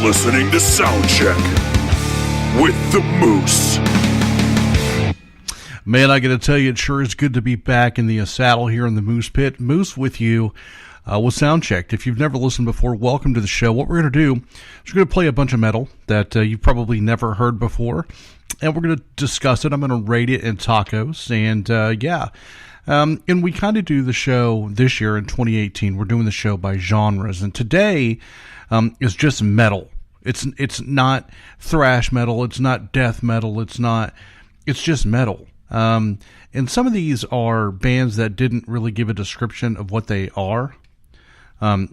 listening to Soundcheck with the Moose. Man, I got to tell you, it sure is good to be back in the saddle here in the Moose Pit. Moose with you with Soundchecked. If you've never listened before, welcome to the show. What we're going to do is we're going to play a bunch of metal that you've probably never heard before, and we're going to discuss it. I'm going to rate it in tacos, and and we kind of do the show this year in 2018. We're doing the show by genres, and today is just metal. It's not thrash metal. It's not death metal. It's just metal. And some of these are bands that didn't really give a description of what they are.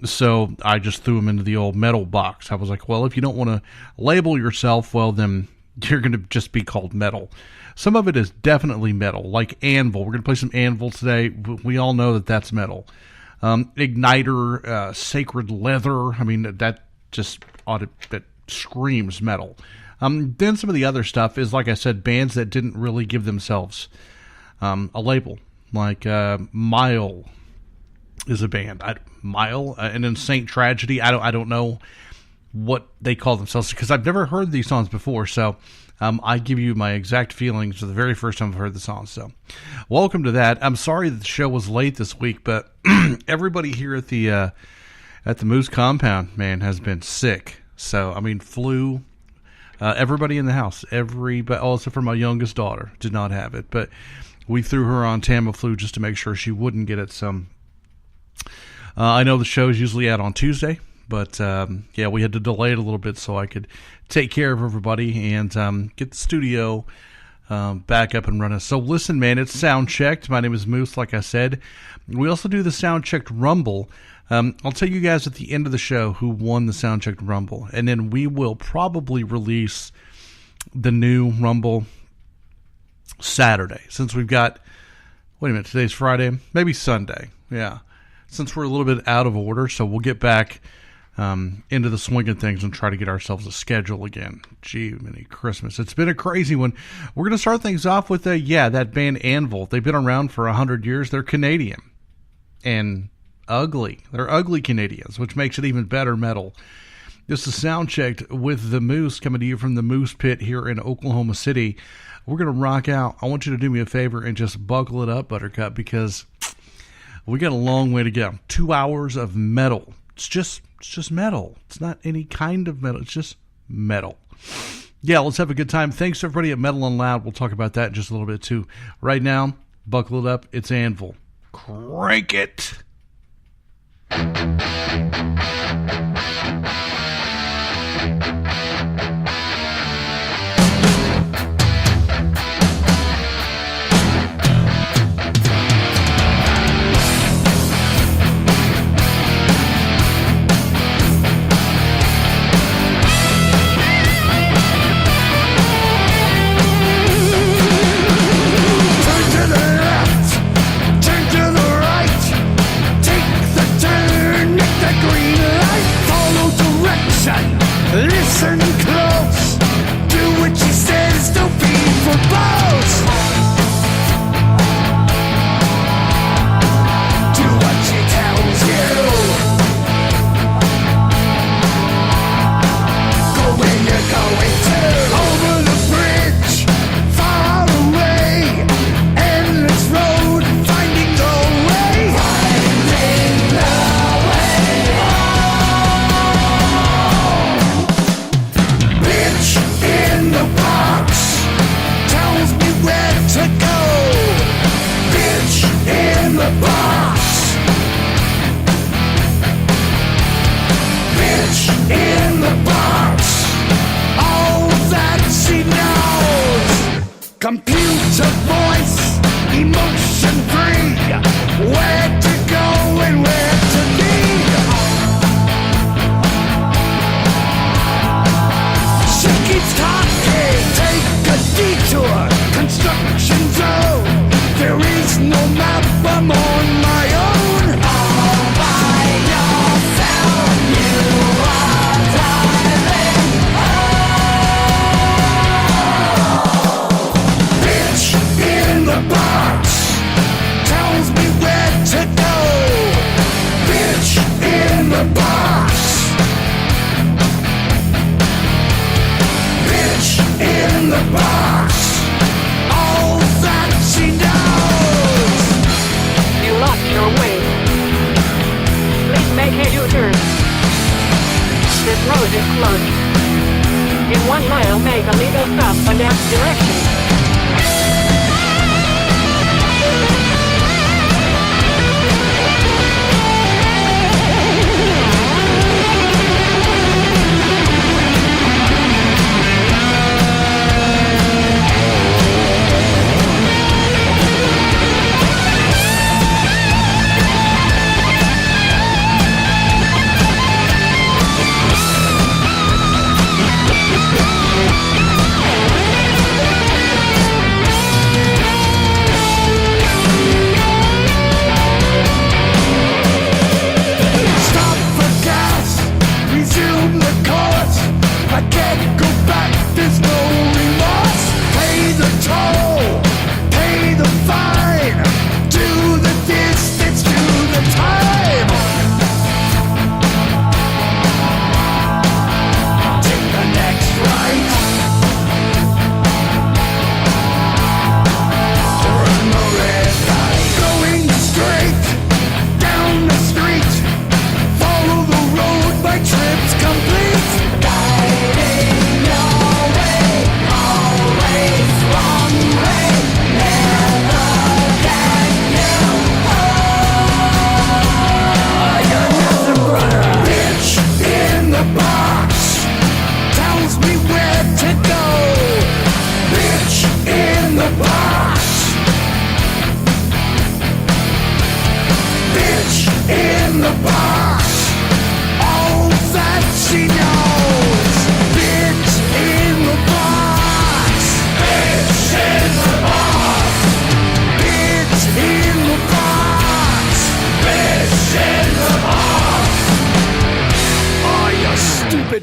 So I just threw them into the old metal box. I was like, well, if you don't want to label yourself, well, then you're going to just be called metal. Some of it is definitely metal, like Anvil. We're going to play some Anvil today. We all know that that's metal. Igniter, Sacred Leather. I mean, that just that screams metal. Then some of the other stuff is, like I said, bands that didn't really give themselves a label. Like Mile is a band. Mile, and then Saint Tragedy. I don't know what they call themselves because I've never heard these songs before. So I give you my exact feelings for the very first time I've heard the song. So welcome to that. I'm sorry that the show was late this week, but everybody here at the Moose compound, man, has been sick. So I mean, flu. Everybody in the house, except for my youngest daughter, did not have it. But we threw her on Tamiflu just to make sure she wouldn't get it. I know the show is usually out on Tuesday, but we had to delay it a little bit so I could take care of everybody and get the studio back up and running. So listen, man, it's Soundchecked. My name is Moose, like I said. We also do the Soundchecked Rumble. I'll tell you guys at the end of the show who won the Soundchecked Rumble, and then we will probably release the new Rumble Saturday, since we've got, today's Friday, maybe Sunday, yeah, since we're a little bit out of order, so we'll get back into the swing of things and try to get ourselves a schedule again. Gee, many Christmas. It's been a crazy one. We're going to start things off with that band Anvil. They've been around for 100 years. They're Canadian, and ugly. They're ugly Canadians, which makes it even better metal. This is Soundchecked with the Moose, coming to you from the Moose Pit here in Oklahoma City. We're going to rock out. I want you to do me a favor and just buckle it up, Buttercup, because we got a long way to go. 2 hours of metal. It's just metal. It's not any kind of metal. It's just metal. Yeah, let's have a good time. Thanks to everybody at Metal and Loud. We'll talk about that in just a little bit too. Right now, buckle it up. It's Anvil. Crank it. Listen close, do what she says, don't be verbose. Do what she tells you. Go where you're going to. Over the bridge, far away, endless road, finding the way. Finding the way. In the box tells me where to go. Bitch in the box. Bitch in the box. All that she knows. Computer voice, emotion free. Where to go and where to be. She keeps talking, take a detour, construction zone. There is no map, I'm on my own. All by yourself, you are driving home. Bitch in the box tells me where to go. Bitch in the box. explosive clutch. In 1 mile, make a legal stop for next direction.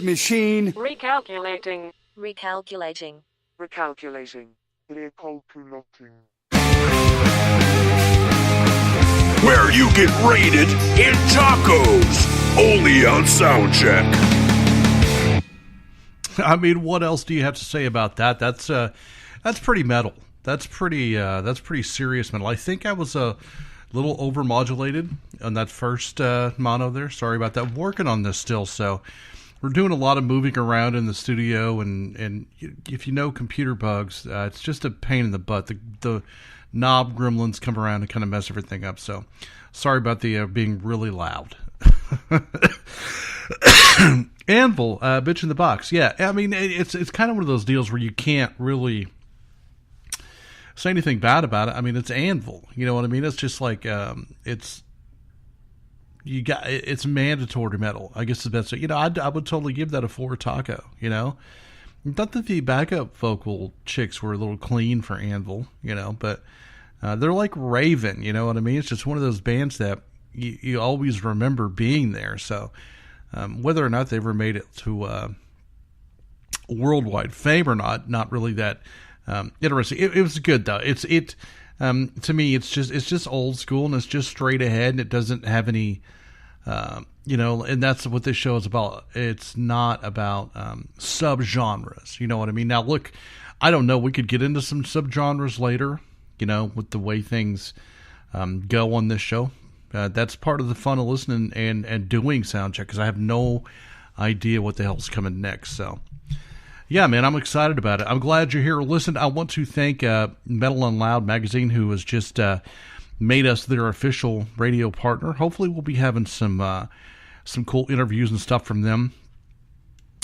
Machine. Recalculating. Recalculating. Recalculating. Where you get rated in tacos. Only on Soundcheck. I mean, what else do you have to say about that? That's pretty metal. That's pretty serious metal. I think I was a little overmodulated on that first mono there. Sorry about that. I'm working on this still, so we're doing a lot of moving around in the studio, and if you know computer bugs, it's just a pain in the butt. The knob gremlins come around and kind of mess everything up. So sorry about the being really loud. Anvil, bitch in the box. Yeah, I mean, it's kind of one of those deals where you can't really say anything bad about it. I mean, it's Anvil. You know what I mean? It's just like it's mandatory metal. I guess the best. You know, I would totally give that a 4 taco. You know, not that the backup vocal chicks were a little clean for Anvil. You know, but they're like Raven. You know what I mean? It's just one of those bands that you always remember being there. So whether or not they ever made it to worldwide fame or not really that interesting. It was good though. To me, it's just old school, and it's just straight ahead, and it doesn't have any, and that's what this show is about. It's not about subgenres. You know what I mean? Now, look, I don't know. We could get into some subgenres later, with the way things go on this show. That's part of the fun of listening and doing Soundcheck, because I have no idea what the hell's coming next. So, yeah, man, I'm excited about it. I'm glad you're here. Listen, I want to thank Metal and Loud magazine, who has just made us their official radio partner. Hopefully, we'll be having some cool interviews and stuff from them.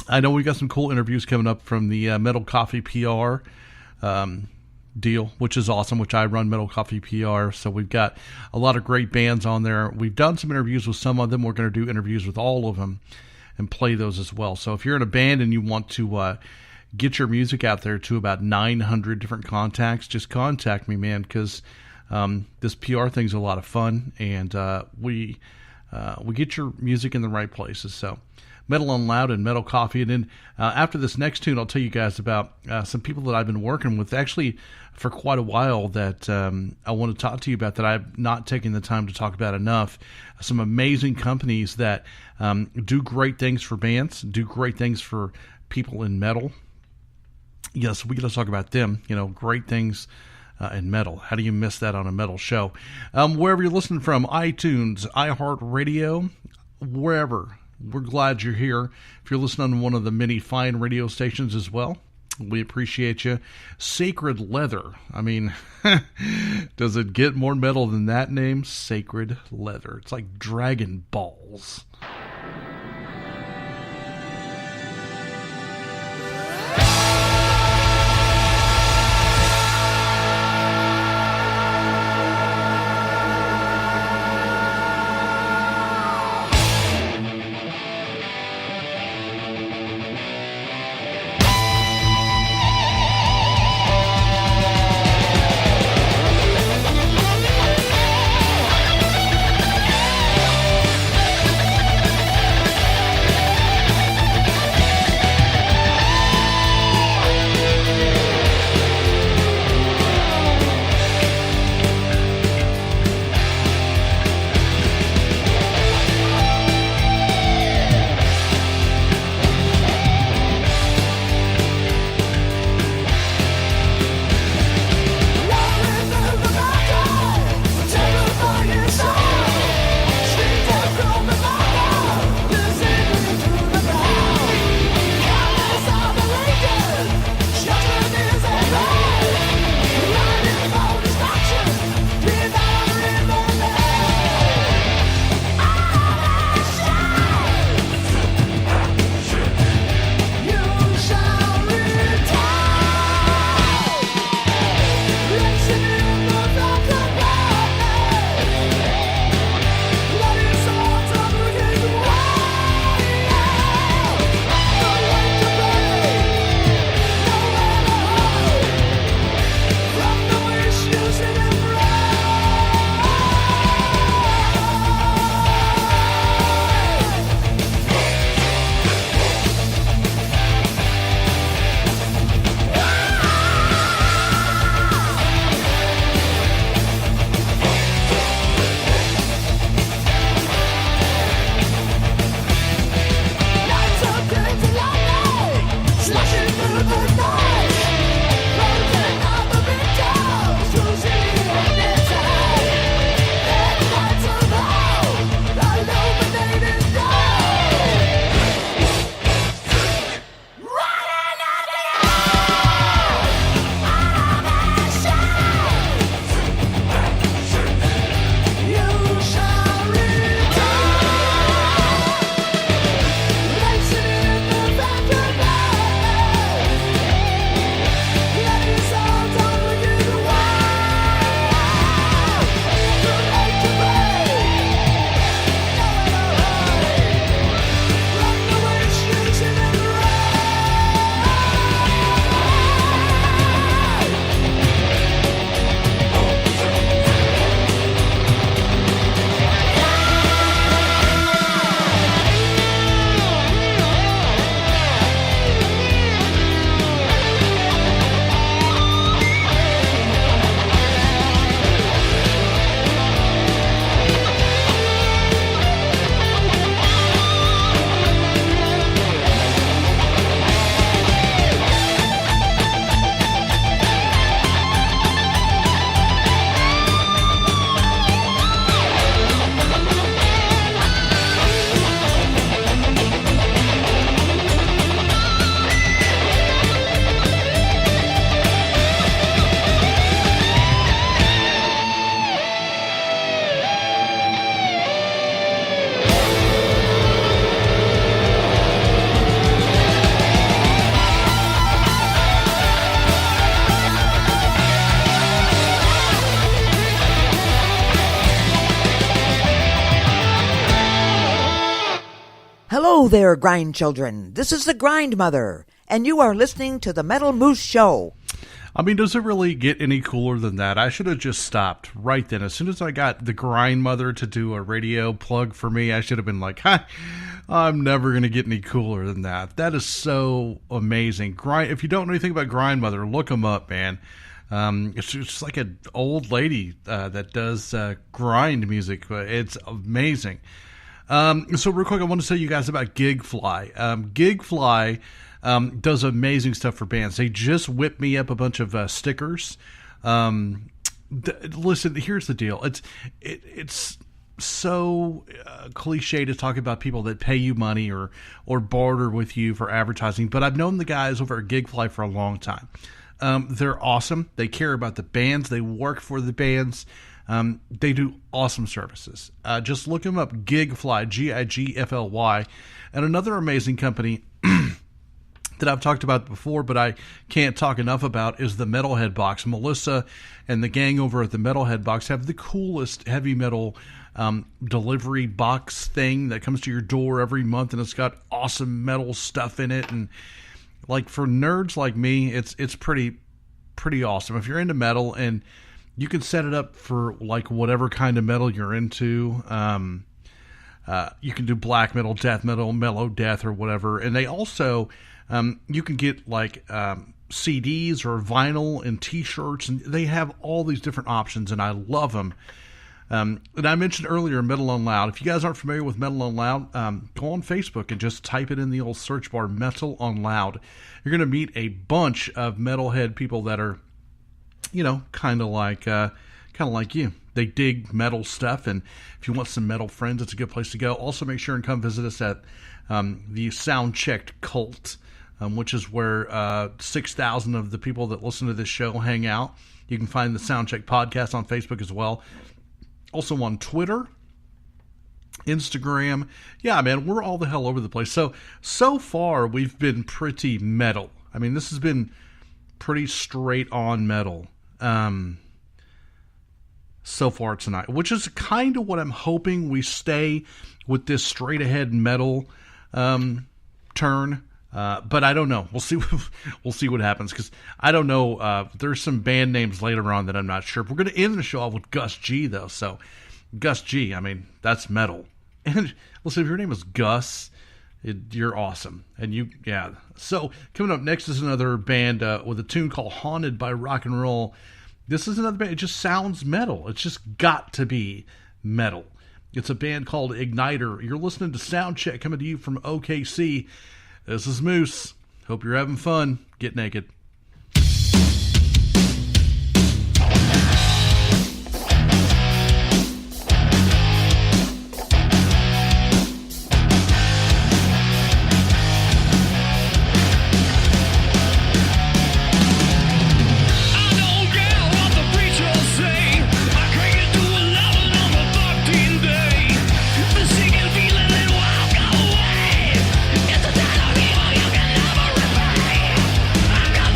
I know we got some cool interviews coming up from the Metal Coffee PR deal, which is awesome, which I run Metal Coffee PR. So we've got a lot of great bands on there. We've done some interviews with some of them. We're going to do interviews with all of them and play those as well. So if you're in a band and you want to get your music out there to about 900 different contacts, just contact me, man, because this PR thing's a lot of fun, and we get your music in the right places. So Metal and Loud and Metal Coffee. And then after this next tune, I'll tell you guys about some people that I've been working with actually for quite a while that I want to talk to you about, that I've not taken the time to talk about enough. Some amazing companies that do great things for bands, do great things for people in metal. Yes, we got to talk about them, great things in metal. How do you miss that on a metal show? Wherever you're listening from, iTunes, iHeartRadio, wherever we're glad you're here. If you're listening on one of the many fine radio stations as well, we appreciate you. Sacred Leather. I mean, does it get more metal than that name? Sacred Leather. It's like Dragon Balls. Hello there, grind children. This is the Grind Mother, and you are listening to the Metal Moose Show. I mean, does it really get any cooler than that? I should have just stopped right then. As soon as I got the Grind Mother to do a radio plug for me, I should have been like, ha, I'm never going to get any cooler than that. That is so amazing. If you don't know anything about Grind Mother, look them up, man. It's just like an old lady that does grind music. It's amazing. So real quick, I want to tell you guys about Gigfly. Gigfly does amazing stuff for bands. They just whipped me up a bunch of stickers. Listen, here's the deal. It's so cliche to talk about people that pay you money or barter with you for advertising, but I've known the guys over at Gigfly for a long time. They're awesome. They care about the bands. They work for the bands. They do awesome services. Just look them up, Gigfly, Gigfly. And another amazing company that I've talked about before, but I can't talk enough about, is the Metalhead box. Melissa and the gang over at the Metalhead box have the coolest heavy metal delivery box thing that comes to your door every month, and it's got awesome metal stuff in it. And like for nerds like me, it's pretty awesome. If you're into metal, and you can set it up for like whatever kind of metal you're into. You can do black metal, death metal, mellow death, or whatever. And they also, you can get like CDs or vinyl and T-shirts, and they have all these different options, and I love them. And I mentioned earlier Metal On Loud. If you guys aren't familiar with Metal On Loud, go on Facebook and just type it in the old search bar, Metal On Loud. You're going to meet a bunch of metalhead people that are, you know, kind of like you. They dig metal stuff, and if you want some metal friends, it's a good place to go. Also, make sure and come visit us at the Soundchecked cult, which is where 6,000 of the people that listen to this show hang out. You can find the Soundcheck podcast on Facebook as well. Also on Twitter, Instagram. Yeah, man, we're all the hell over the place. So far, we've been pretty metal. I mean, this has been pretty straight on metal so far tonight, which is kind of what I'm hoping we stay with this straight ahead metal turn. But I don't know. We'll see. We'll see what happens, because I don't know. There's some band names later on that I'm not sure. We're going to end the show off with Gus G, though. So Gus G, I mean, that's metal. And listen, if your name is Gus, you're awesome. And yeah. So coming up next is another band with a tune called "Haunted by Rock and Roll." This is another band. It just sounds metal. It's just got to be metal. It's a band called Igniter. You're listening to Soundcheck, coming to you from OKC. This is Moose. Hope you're having fun. Get naked. It's a dead of evil you can never repay. I got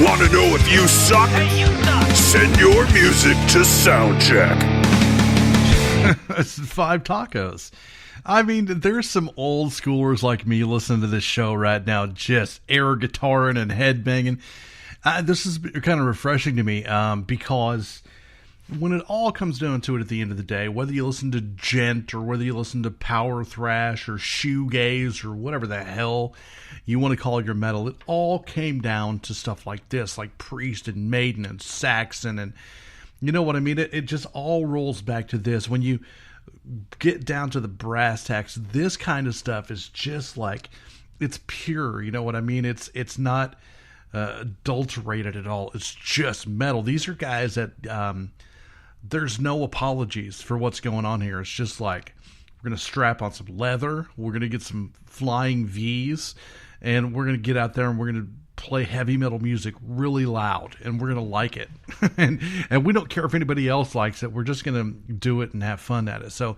Want to know if you suck? Hey, you suck. Send your music to Soundcheck. That's 5 tacos. I mean, there's some old schoolers like me listening to this show right now, just air guitaring and headbanging. This is kind of refreshing to me because when it all comes down to it at the end of the day, whether you listen to gent or whether you listen to power thrash or shoegaze or whatever the hell you want to call your metal, it all came down to stuff like this, like Priest and Maiden and Saxon, and you know what I mean? It just all rolls back to this. When you get down to the brass tacks, this kind of stuff is just like, it's pure, you know what I mean? It's not adulterated at all. It's just metal. These are guys that there's no apologies for what's going on here. It's just like, we're going to strap on some leather, we're going to get some flying V's, and we're going to get out there and we're going to play heavy metal music really loud, and we're going to like it. and we don't care if anybody else likes it. We're just going to do it and have fun at it. So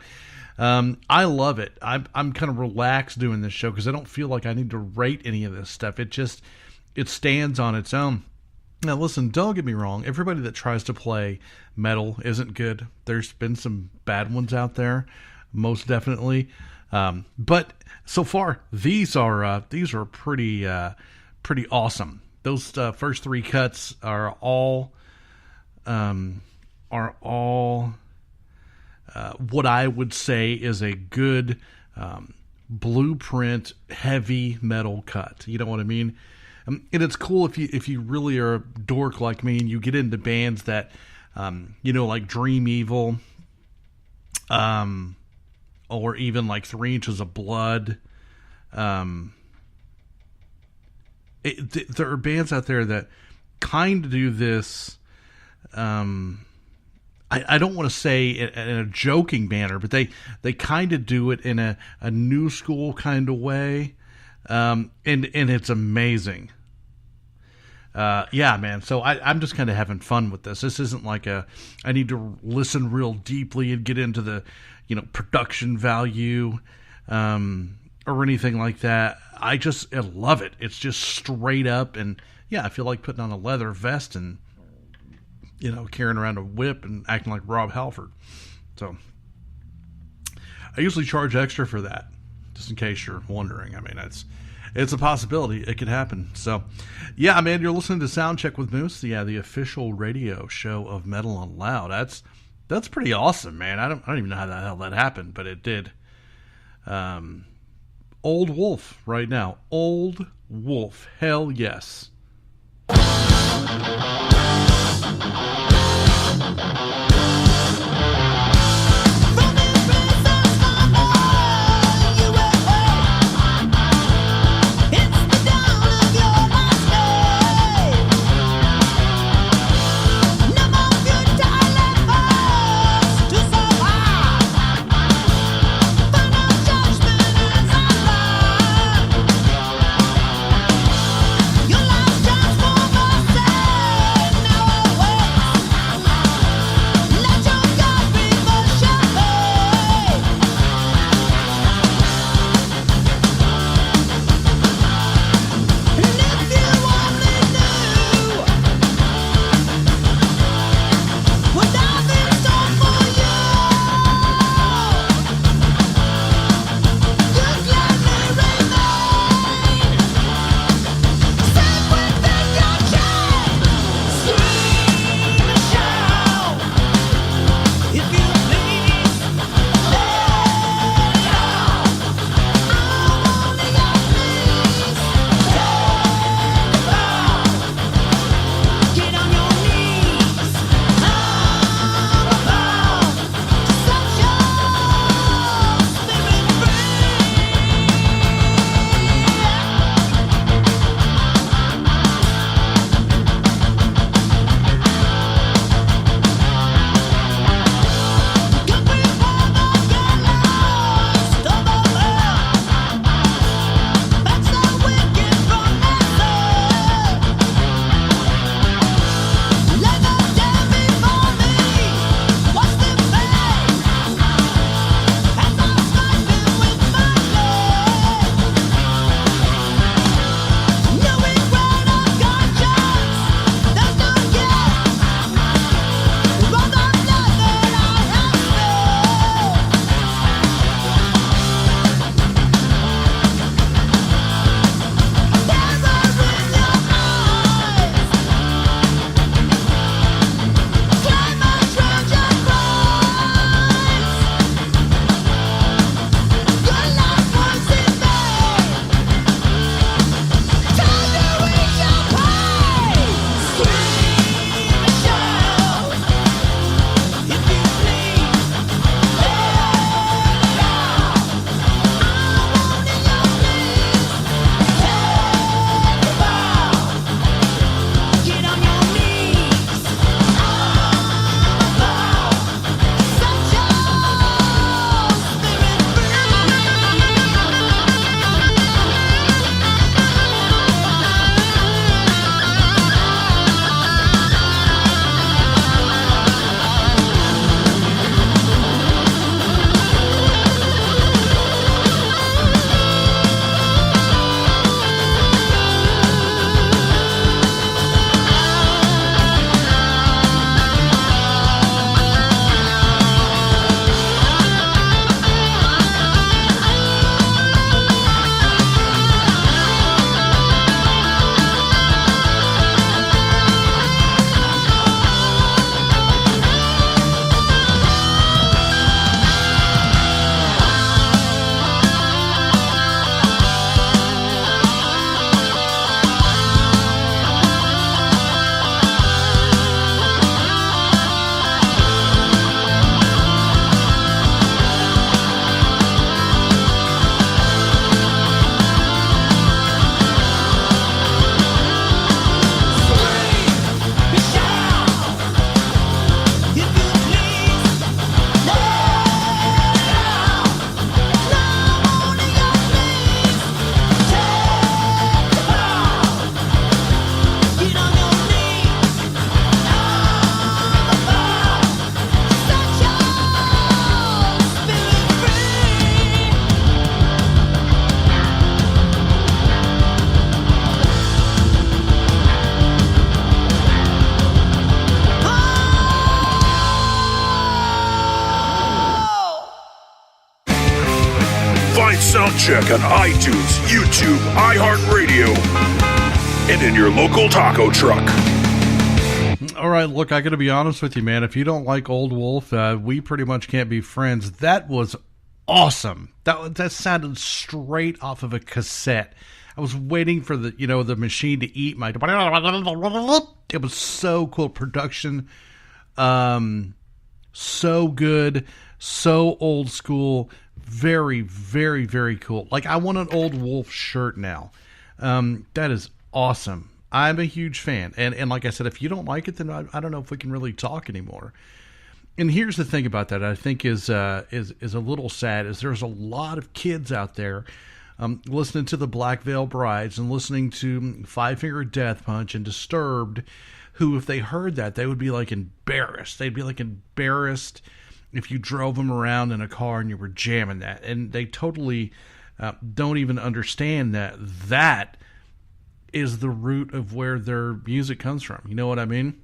I love it. I'm kind of relaxed doing this show because I don't feel like I need to rate any of this stuff. It stands on its own. Now, listen, don't get me wrong. Everybody that tries to play metal isn't good. There's been some bad ones out there, most definitely. But so far, these are pretty awesome. Those first 3 cuts are all what I would say is a good blueprint heavy metal cut. You know what I mean? And it's cool if you really are a dork like me and you get into bands that, like Dream Evil, or even like 3 Inches of Blood. There are bands out there that kind of do this. I don't want to say in a joking manner, but they kind of do it in a new school kind of way. And it's amazing. Yeah, man. So I'm just kind of having fun with this. This isn't like I need to listen real deeply and get into the, production value, or anything like that. I love it. It's just straight up. And yeah, I feel like putting on a leather vest and, carrying around a whip and acting like Rob Halford. So I usually charge extra for that, just in case you're wondering. I mean, it's a possibility. It could happen. So, yeah, man, you're listening to Soundcheck with Moose, the official radio show of Metal on Loud. That's pretty awesome, man. I don't even know how the hell that happened, but it did. Old Wolf right now. Old Wolf. Hell yes. Your last chance for mercy. Soundcheck on iTunes, YouTube, iHeartRadio, and in your local taco truck. All right, look, I got to be honest with you, man. If you don't like Old Wolf, we pretty much can't be friends. That was awesome. That sounded straight off of a cassette. I was waiting for the machine to eat my. It was so cool. Production, so good, so old school. Very, very, very cool. Like, I want an Old Wolf shirt now. That is awesome. I'm a huge fan. And like I said, if you don't like it, then I don't know if we can really talk anymore. And here's the thing about that I think is a little sad, is there's a lot of kids out there listening to the Black Veil Brides and listening to Five Finger Death Punch and Disturbed, who, if they heard that, they would be like embarrassed. They'd be like embarrassed if you drove them around in a car and you were jamming that. And they totally don't even understand that is the root of where their music comes from. You know what I mean?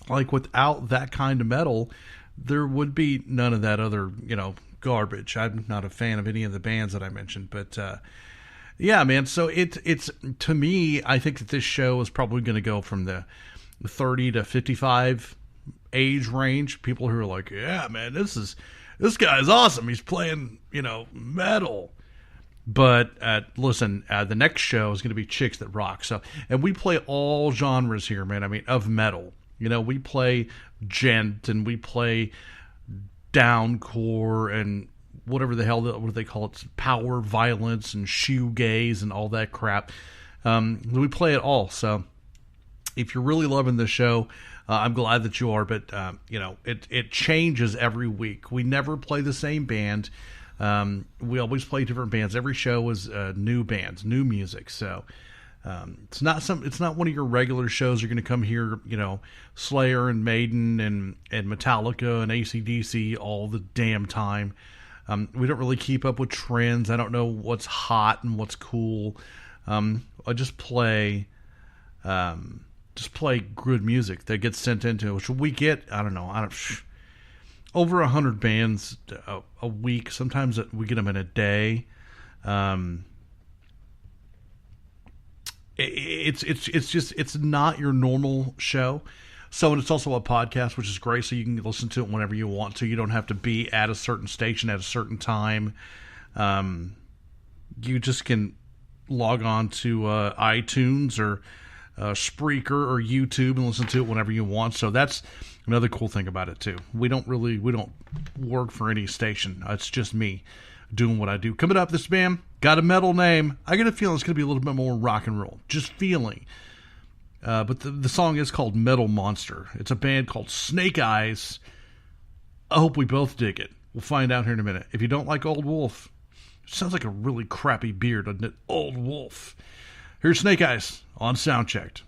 Like, without that kind of metal, there would be none of that other, garbage. I'm not a fan of any of the bands that I mentioned, but yeah, man. So it's to me, I think that this show is probably going to go from the 30 to 55 age range. People who are like, yeah, man, this guy's awesome. He's playing, metal. But listen, the next show is going to be Chicks That Rock. So, and we play all genres here, man. I mean, of metal. We play gent and we play downcore and whatever the hell, what do they call it? Power violence and shoegaze and all that crap. We play it all. So if you're really loving the show, I'm glad that you are. But, it changes every week. We never play the same band. We always play different bands. Every show is new bands, new music. So it's not one of your regular shows. You're going to come here, Slayer and Maiden and Metallica and AC/DC all the damn time. We don't really keep up with trends. I don't know what's hot and what's cool. I just play good music that gets sent into, which we get. I don't know. Over 100 bands a week. Sometimes we get them in a day. It's not your normal show. So, and it's also a podcast, which is great. So you can listen to it whenever you want to. You don't have to be at a certain station at a certain time. You just can log on to iTunes or Spreaker or YouTube and listen to it whenever you want. So that's another cool thing about it too. We don't work for any station. It's just me doing what I do. Coming up, this band got a metal name. I get a feeling it's going to be a little bit more rock and roll. Just feeling. But the song is called Metal Monster. It's a band called Snake Eyes. I hope we both dig it. We'll find out here in a minute. If you don't like Old Wolf, it sounds like a really crappy beer, doesn't it? Old Wolf. Here's Snake Eyes on Soundchecked.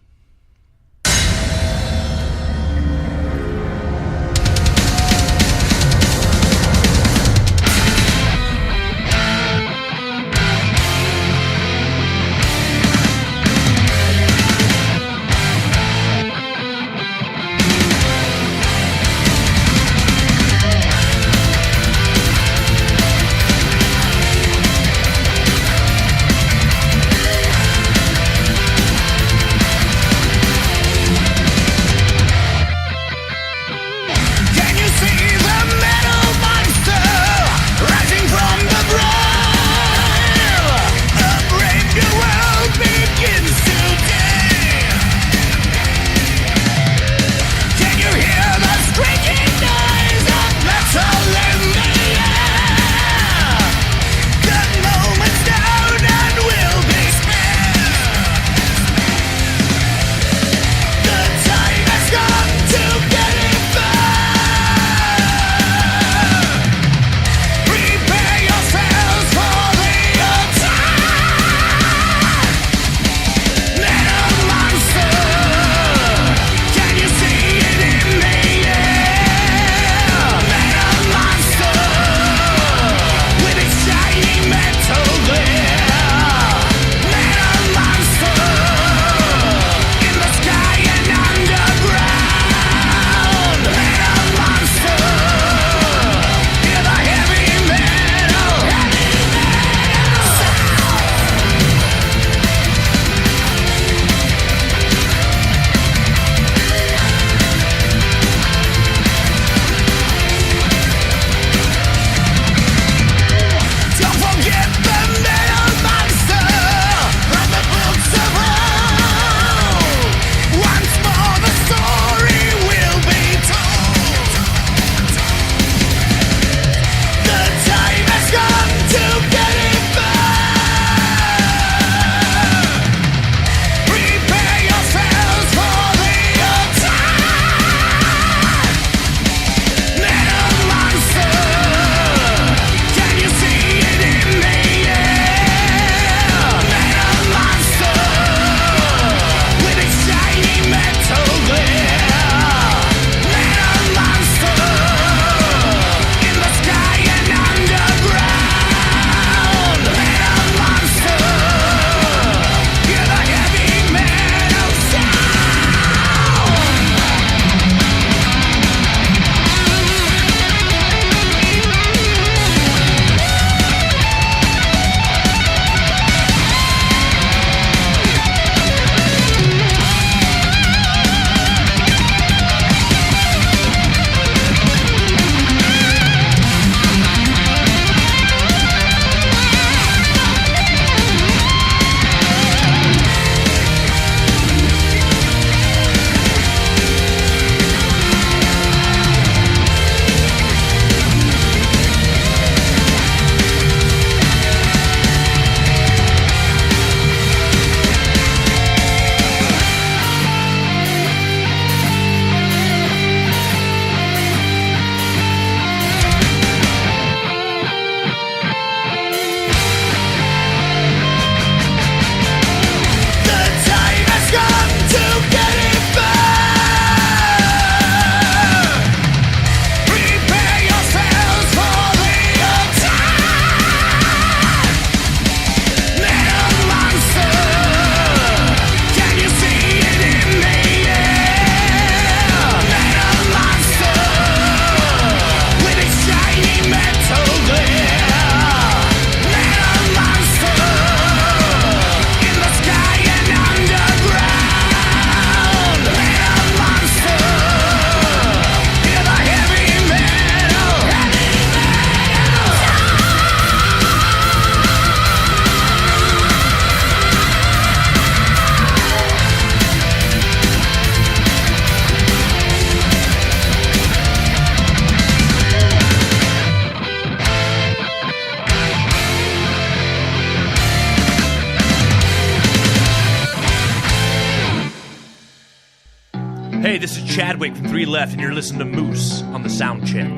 Hey, this is Chadwick from 3 Left, and you're listening to Moose on the Soundcheck.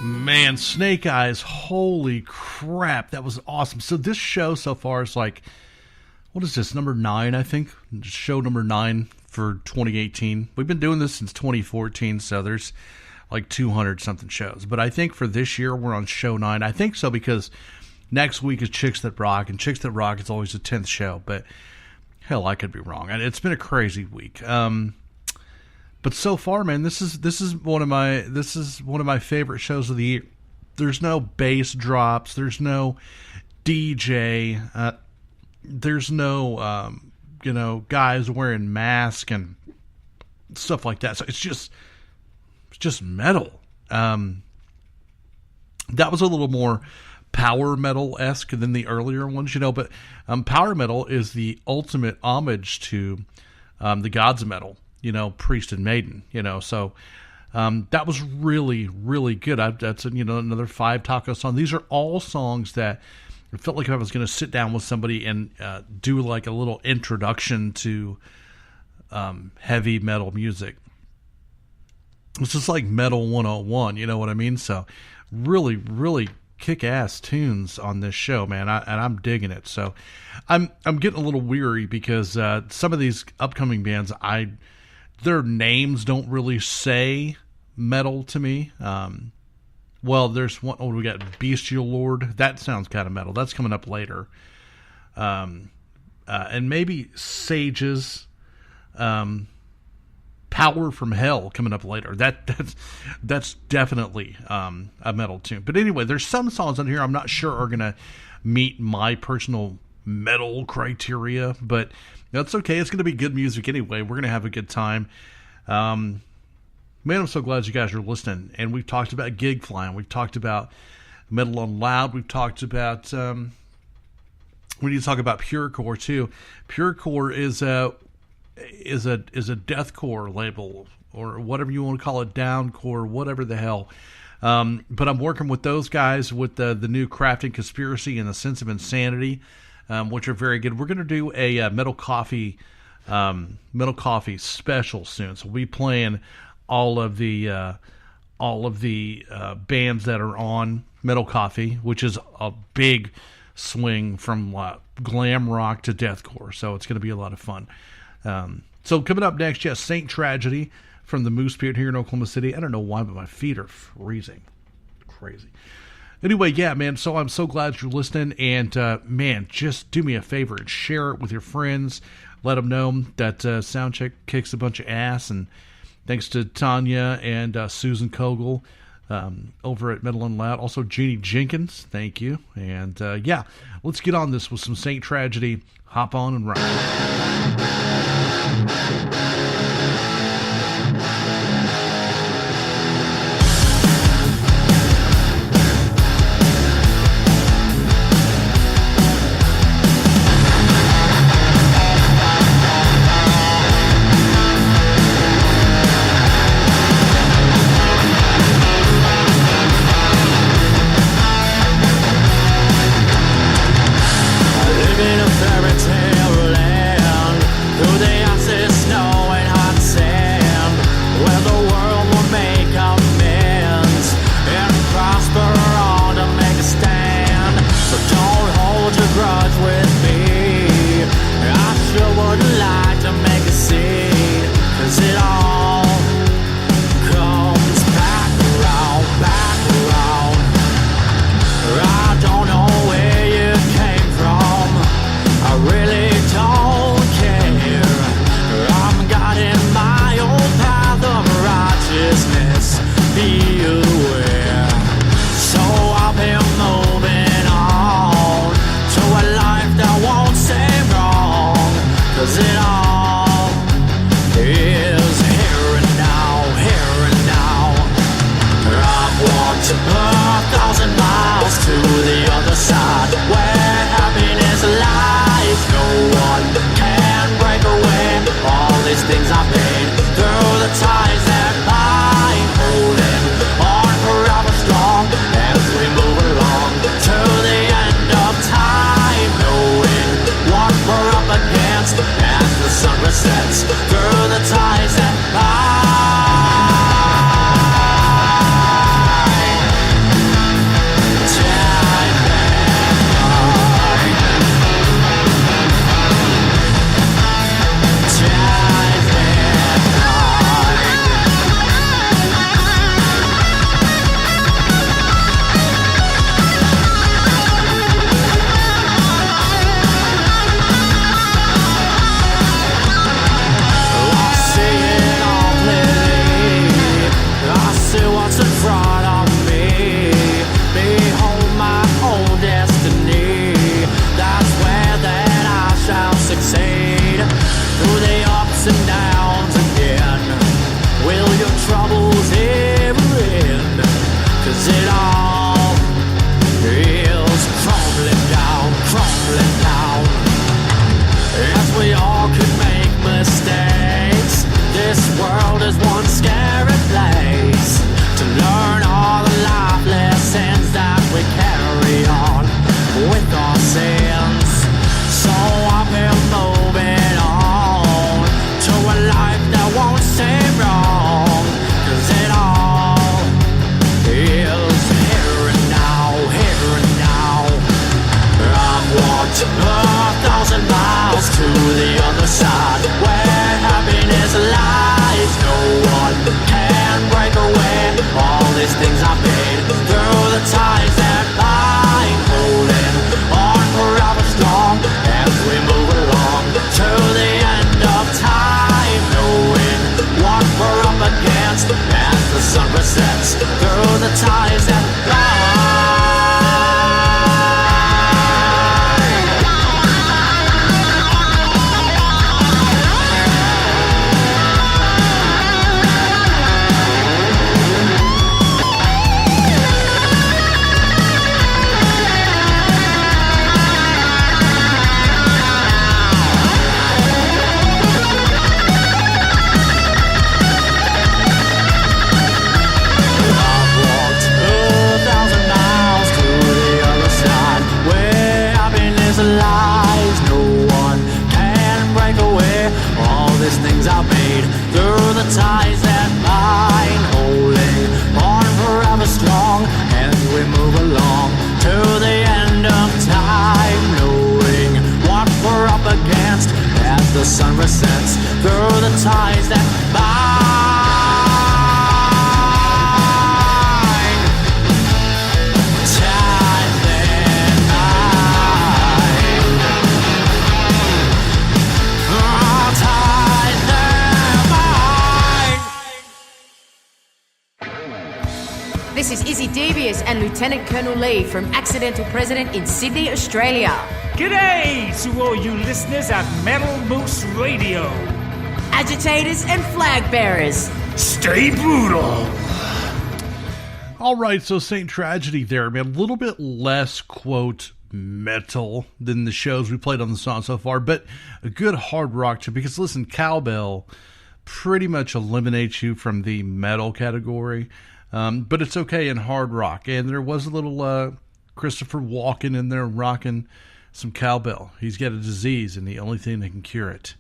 Man, Snake Eyes, holy crap, that was awesome. So this show so far is like, what is this, number 9, I think? Show number 9 for 2018. We've been doing this since 2014, so there's like 200-something shows. But I think for this year, we're on show 9. I think so because next week is Chicks That Rock, and Chicks That Rock is always the 10th show. But hell, I could be wrong. And it's been a crazy week. But so far, man, this is one of my favorite shows of the year. There's no bass drops. There's no DJ. There's no guys wearing masks and stuff like that. So it's just metal. That was a little more power metal-esque than the earlier ones, but power metal is the ultimate homage to the gods of metal. Priest and Maiden, so that was really, really good. That's another 5 taco song. These are all songs that it felt like if I was going to sit down with somebody and do like a little introduction to heavy metal music. It's just like Metal 101, you know what I mean? So really, really kick-ass tunes on this show, man, and I'm digging it. So I'm getting a little weary because some of these upcoming bands, their names don't really say metal to me. Well, there's one. Oh, we got Bestial Lord. That sounds kind of metal. That's coming up later. And maybe Sage's Power from Hell coming up later. That's definitely a metal tune. But anyway, there's some songs on here I'm not sure are gonna meet my personal metal criteria, but that's okay. It's going to be good music anyway. We're going to have a good time. Man, I'm so glad you guys are listening. And we've talked about Gig Flying. We've talked about Metal on Loud. We've talked about... we need to talk about Purecore, too. Purecore is a deathcore label, or whatever you want to call it, downcore, whatever the hell. But I'm working with those guys with the new Crafting Conspiracy and the Sense of Insanity, which are very good. We're going to do a Metal Coffee special soon. So we'll be playing all of the bands that are on Metal Coffee, which is a big swing from glam rock to deathcore. So it's going to be a lot of fun. So coming up next, yes, Saint Tragedy from the Moose Pit here in Oklahoma City. I don't know why, but my feet are freezing. Crazy. Anyway, yeah, man, so I'm so glad you're listening, and, man, just do me a favor and share it with your friends. Let them know that Soundcheck kicks a bunch of ass, and thanks to Tanya and Susan Kogel over at Metal and Loud. Also, Jeannie Jenkins, thank you. And, yeah, let's get on this with some Saint Tragedy. Hop on and ride. Living a fairy tale land through the icy snow and hot sand, where the world will make amends and prosper on to make a stand. So don't hold your grudge with me. I sure would like to make a scene, 'cause it all comes back around, back around. I don't know where you came from, I really don't care. I'm guiding my own path of righteousness, be aware. So I'll be moving on to a life that won't stay wrong, 'cause it all is here and now, here and now. I've walked 1,000 miles to the other side, where happiness lies. No one can break away all these things I've made through the ties that bind, holding on forever strong as we move along to the end of time, knowing what we're up against. And crusade through the ups and downs again. Will your troubles ever end? 'Cause it all is crumbling down, crumbling down. As we all could make mistakes, this world is one scary place. To learn all the life lessons that we carry on with our sins. So I've been moving on to a life that won't seem wrong. 'Cause it all is here and now, here and now. I've walked 1,000 miles to the other side, where happiness lies. No one can break away all these things I've made through the ties that bind, holding on forever strong as we move along to the end of time, knowing what we're up against as the sun resets through the ties that bind. Things are made through the ties that bind, holding on forever strong as we move along to the end of time, knowing what we're up against as the sun resets through the ties that bind. Ties that bind. Ties that bind. This is Izzy Devious and Lieutenant Colonel Lee from Accidental President in Sydney, Australia. G'day to all you listeners at Metal Moose Radio. Agitators and flag bearers. Stay brutal. All right, so Saint Tragedy there, man. A little bit less, quote, metal than the shows we played on the song so far, but a good hard rock too, because listen, cowbell pretty much eliminates you from the metal category, but it's okay in hard rock. And there was a little Christopher Walken in there rocking some cowbell. He's got a disease, and the only thing that can cure it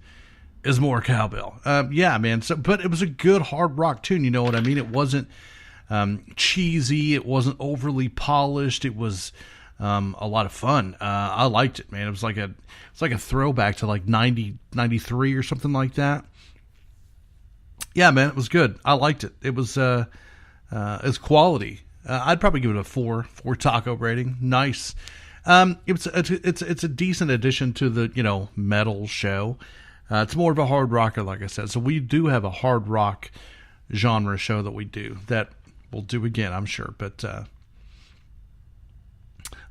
is more cowbell. Yeah, man. So, but it was a good hard rock tune. You know what I mean? It wasn't cheesy. It wasn't overly polished. It was a lot of fun. I liked it, man. It's like a throwback to like 90, 93 or something like that. Yeah, man, it was good. I liked it. It was it's quality. I'd probably give it a 4 taco rating. Nice. It's a decent addition to the metal show. It's more of a hard rocker, like I said. So we do have a hard rock genre show that we do that we'll do again, I'm sure. But I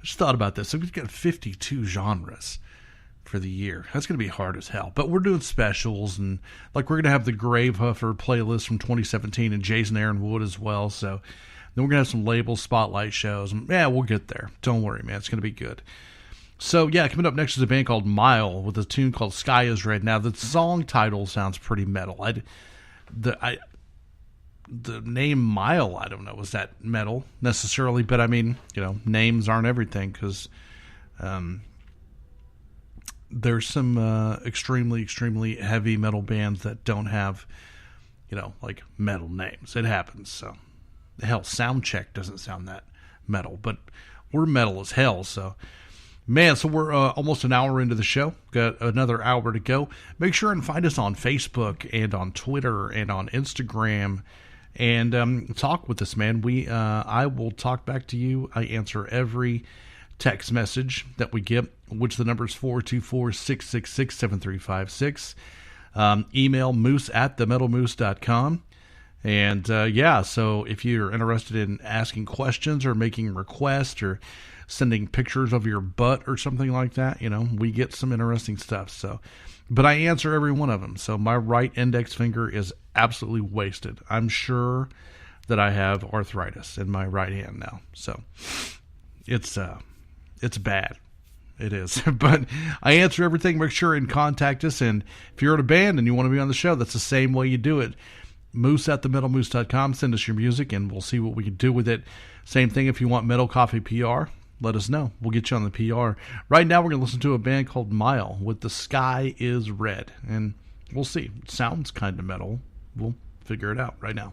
just thought about this. So we've got 52 genres for the year. That's going to be hard as hell. But we're doing specials, and like we're going to have the Grave Huffer playlist from 2017 and Jason Aaron Wood as well. So then we're going to have some label spotlight shows. And yeah, we'll get there. Don't worry, man. It's going to be good. So yeah, coming up next is a band called Mile with a tune called Sky is Red. Now the song title sounds pretty metal. The name Mile, I don't know, was that metal necessarily, but I mean, names aren't everything, because there's some extremely, extremely heavy metal bands that don't have, like metal names. It happens. So hell, Soundchecked doesn't sound that metal, but we're metal as hell. So man, so we're almost an hour into the show. Got another hour to go. Make sure and find us on Facebook and on Twitter and on Instagram, and talk with us, man. I will talk back to you. I answer every text message that we get, which the number is 424-666-7356. Email moose@themetalmoose.com. And yeah, so if you're interested in asking questions or making requests or sending pictures of your butt or something like that. We get some interesting stuff. So, but I answer every one of them. So my right index finger is absolutely wasted. I'm sure that I have arthritis in my right hand now. So it's bad. It is. But I answer everything. Make sure and contact us. And if you're in a band and you want to be on the show, that's the same way you do it. Moose@themetalmoose.com. Send us your music and we'll see what we can do with it. Same thing if you want Metal Coffee PR. Let us know. We'll get you on the PR. Right now we're going to listen to a band called Mile with The Sky is Red. And we'll see. It sounds kind of metal. We'll figure it out right now.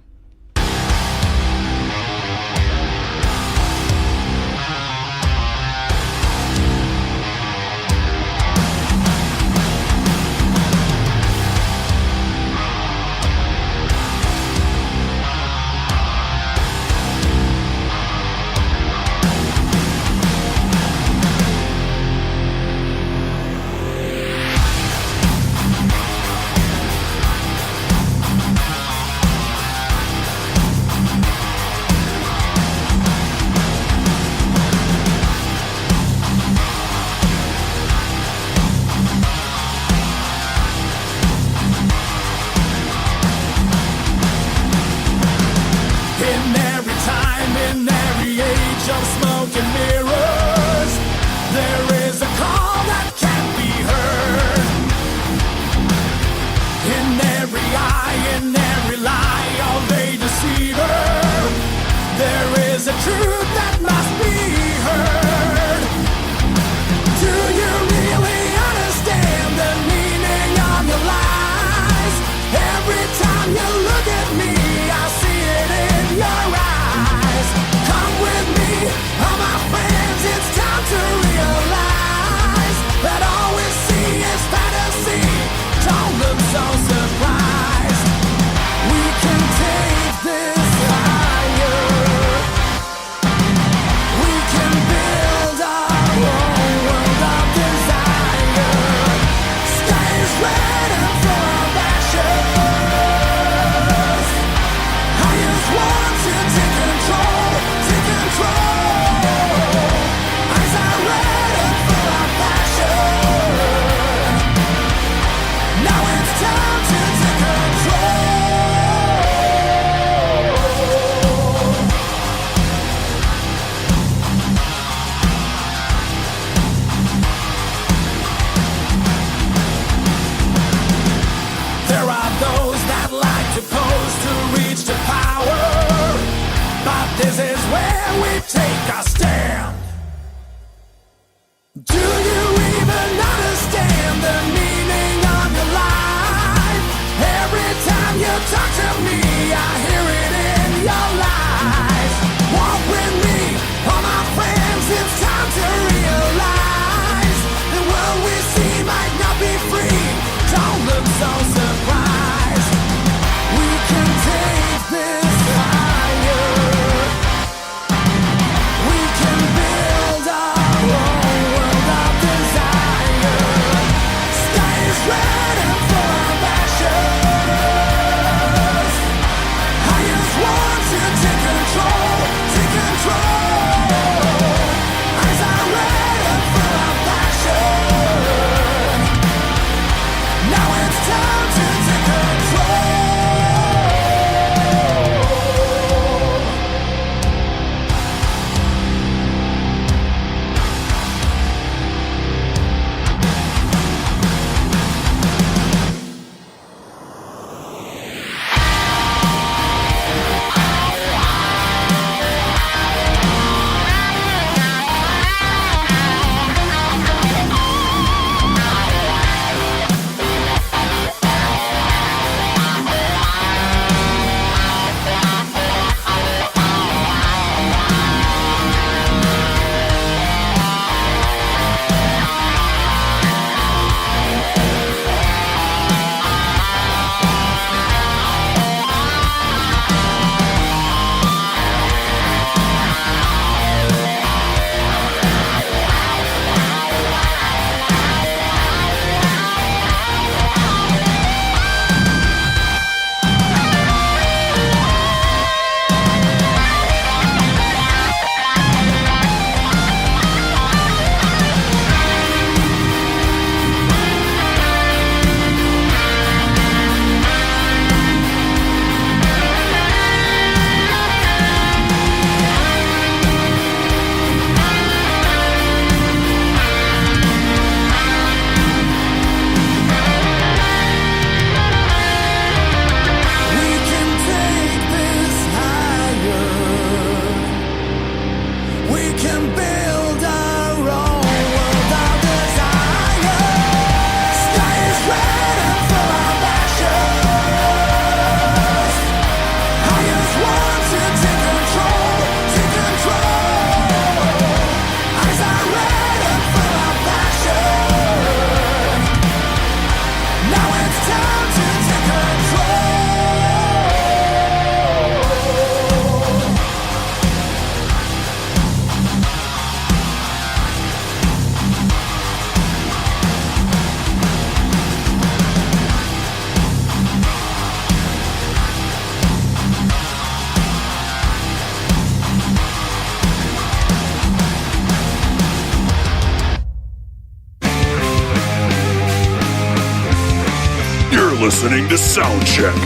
listening to Soundcheck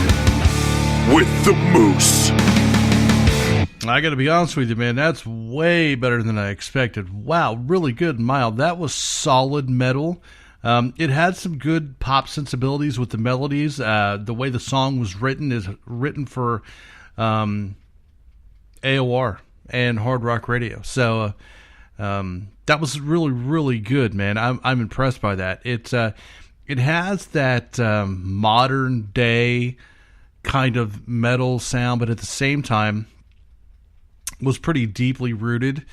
with the Moose. I got to be honest with you, man. That's way better than I expected. Wow, really good and mild. That was solid metal. It had some good pop sensibilities with the melodies. The way the song was written is written for AOR and Hard Rock Radio. So that was really, really good, man. I'm impressed by that. It has that modern day kind of metal sound, but at the same time was pretty deeply rooted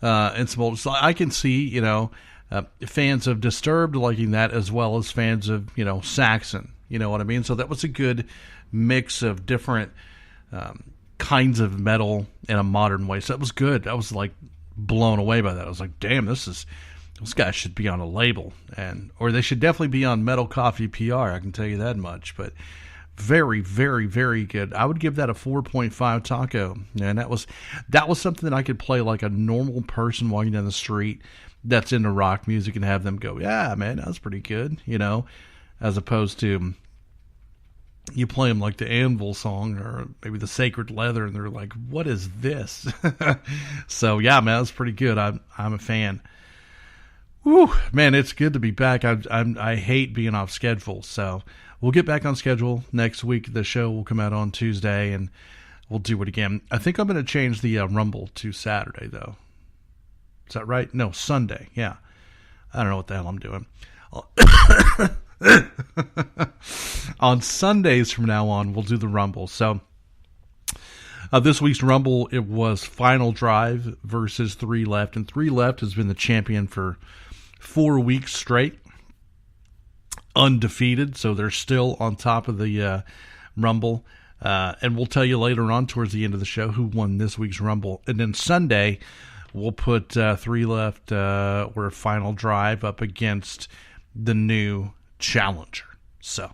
in some old. So I can see, fans of Disturbed liking that as well as fans of, Saxon. You know what I mean? So that was a good mix of different kinds of metal in a modern way. So that was good. I was like blown away by that. I was like, damn, those guys should be on a label, or they should definitely be on Metal Coffee PR. I can tell you that much. But very, very, very good. I would give that a 4.5 taco. And that was something that I could play like a normal person walking down the street that's into rock music and have them go, yeah, man, that was pretty good, as opposed to you play them like the Anvil song or maybe the Sacred Leather and they're like, what is this? So yeah, man, that's pretty good. I'm a fan. Whew, man, it's good to be back. I hate being off schedule, so we'll get back on schedule next week. The show will come out on Tuesday, and we'll do it again. I think I'm going to change the Rumble to Saturday, though. Is that right? No, Sunday. Yeah. I don't know what the hell I'm doing. On Sundays from now on, we'll do the Rumble. So this week's Rumble, it was Final Drive versus 3 Left, and 3 Left has been the champion for 4 weeks straight, undefeated, so they're still on top of the Rumble. And we'll tell you later on towards the end of the show who won this week's Rumble. And then Sunday, we'll put 3 Left or Final Drive up against the new challenger. So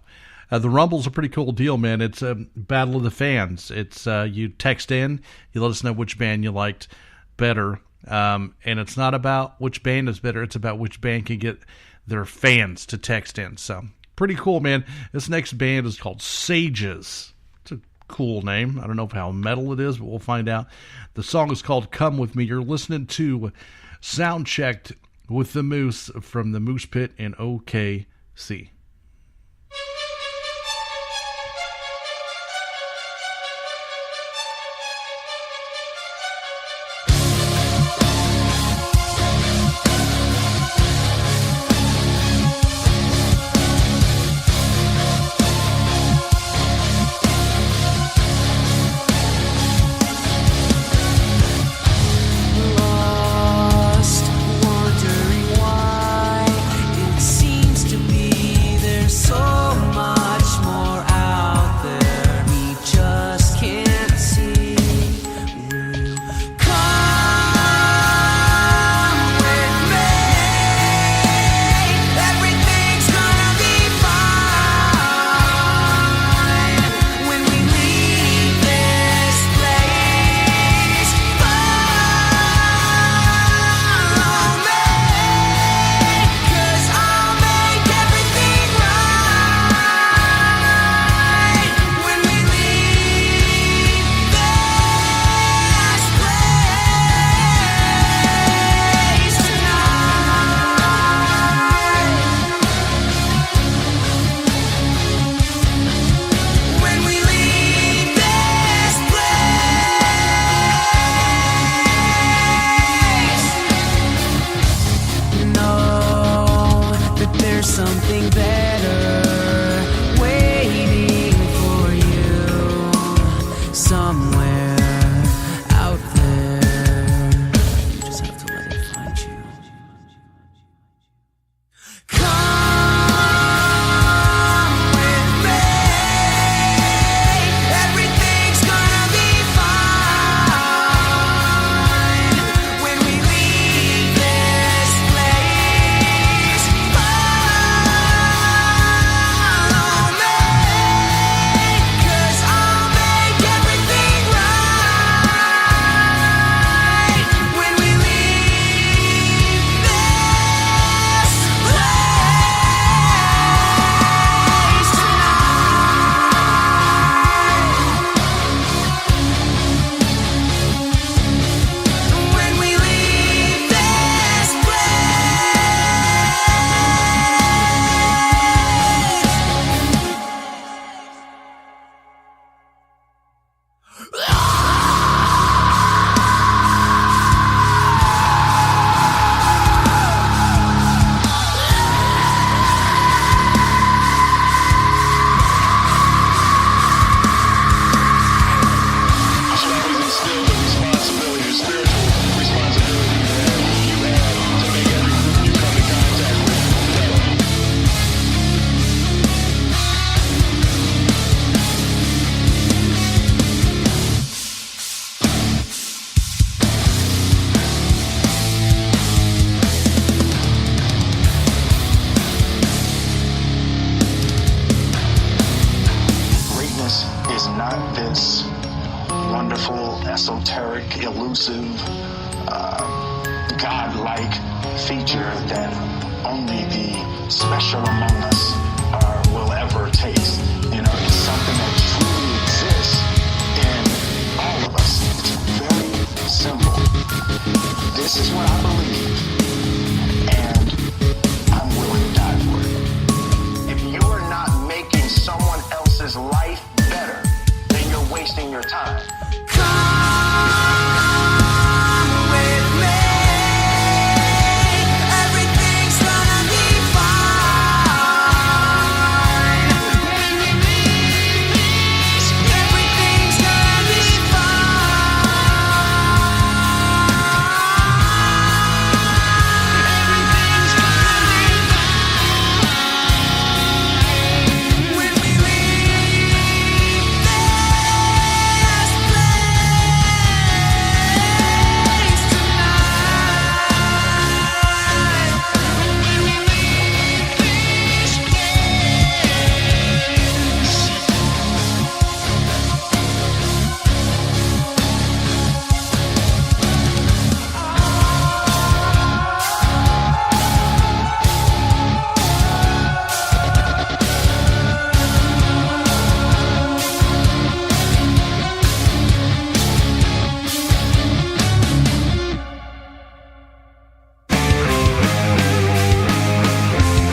the Rumble's a pretty cool deal, man. It's a battle of the fans. It's you text in, you let us know which band you liked better. And it's not about which band is better. It's about which band can get their fans to text in. So pretty cool, man. This next band is called Sages. It's a cool name. I don't know how metal it is, but we'll find out. The song is called Come With Me. You're listening to Soundchecked with the Moose from the Moose Pit in OKC. Lost, wondering why it seems to be esoteric, elusive, godlike feature that only the special among us will ever taste. You know, it's something that truly exists in all of us. It's very simple. This is what I believe, and I'm willing to die for it. If you are not making someone else's life better, then you're wasting your time.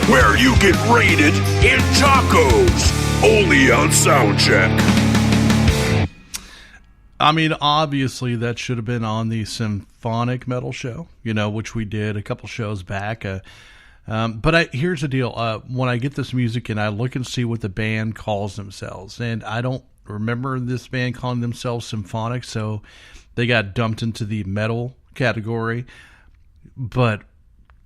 Where you get rated in tacos, only on Soundcheck. I mean, obviously that should have been on the symphonic metal show, you know, which we did a couple shows back. But here's the deal. When I get this music and I look and see what the band calls themselves, and I don't remember this band calling themselves symphonic, so they got dumped into the metal category. But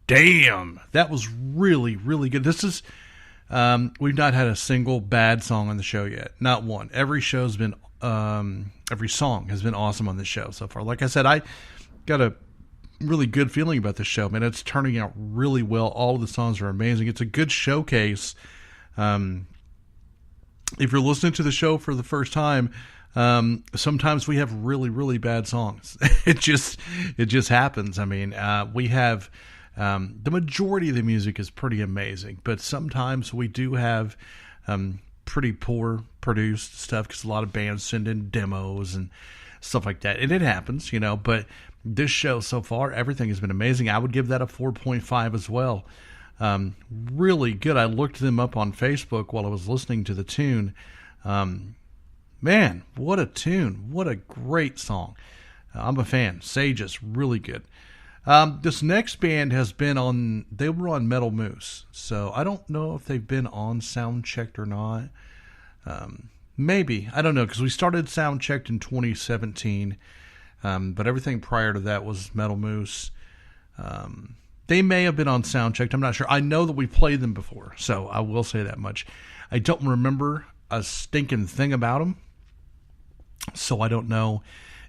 damn, that was really, really good. This is, we've not had a single bad song on the show yet. Not one. Every show's been, every song has been awesome on this show so far. Like I said, I got a really good feeling about this show, man. It's turning out really well. All of the songs are amazing. It's a good showcase. If you're listening to the show for the first time, sometimes we have really, really bad songs. It just happens. I mean, we have, the majority of the music is pretty amazing, but sometimes we do have pretty poor produced stuff because a lot of bands send in demos and stuff like that, and it happens, you know. But this show so far, everything has been amazing. I would give that a 4.5 as well. Really good. I looked them up on Facebook while I was listening to the tune. Man, what a tune. What a great song. I'm a fan. Sage is really good. This next band has been on, they were on Metal Moose, so I don't know if they've been on Soundchecked or not. Maybe, I don't know, because we started Soundchecked in 2017, but everything prior to that was Metal Moose. They may have been on Soundchecked, I'm not sure. I know that we played them before, so I will say that much. I don't remember a stinking thing about them, so I don't know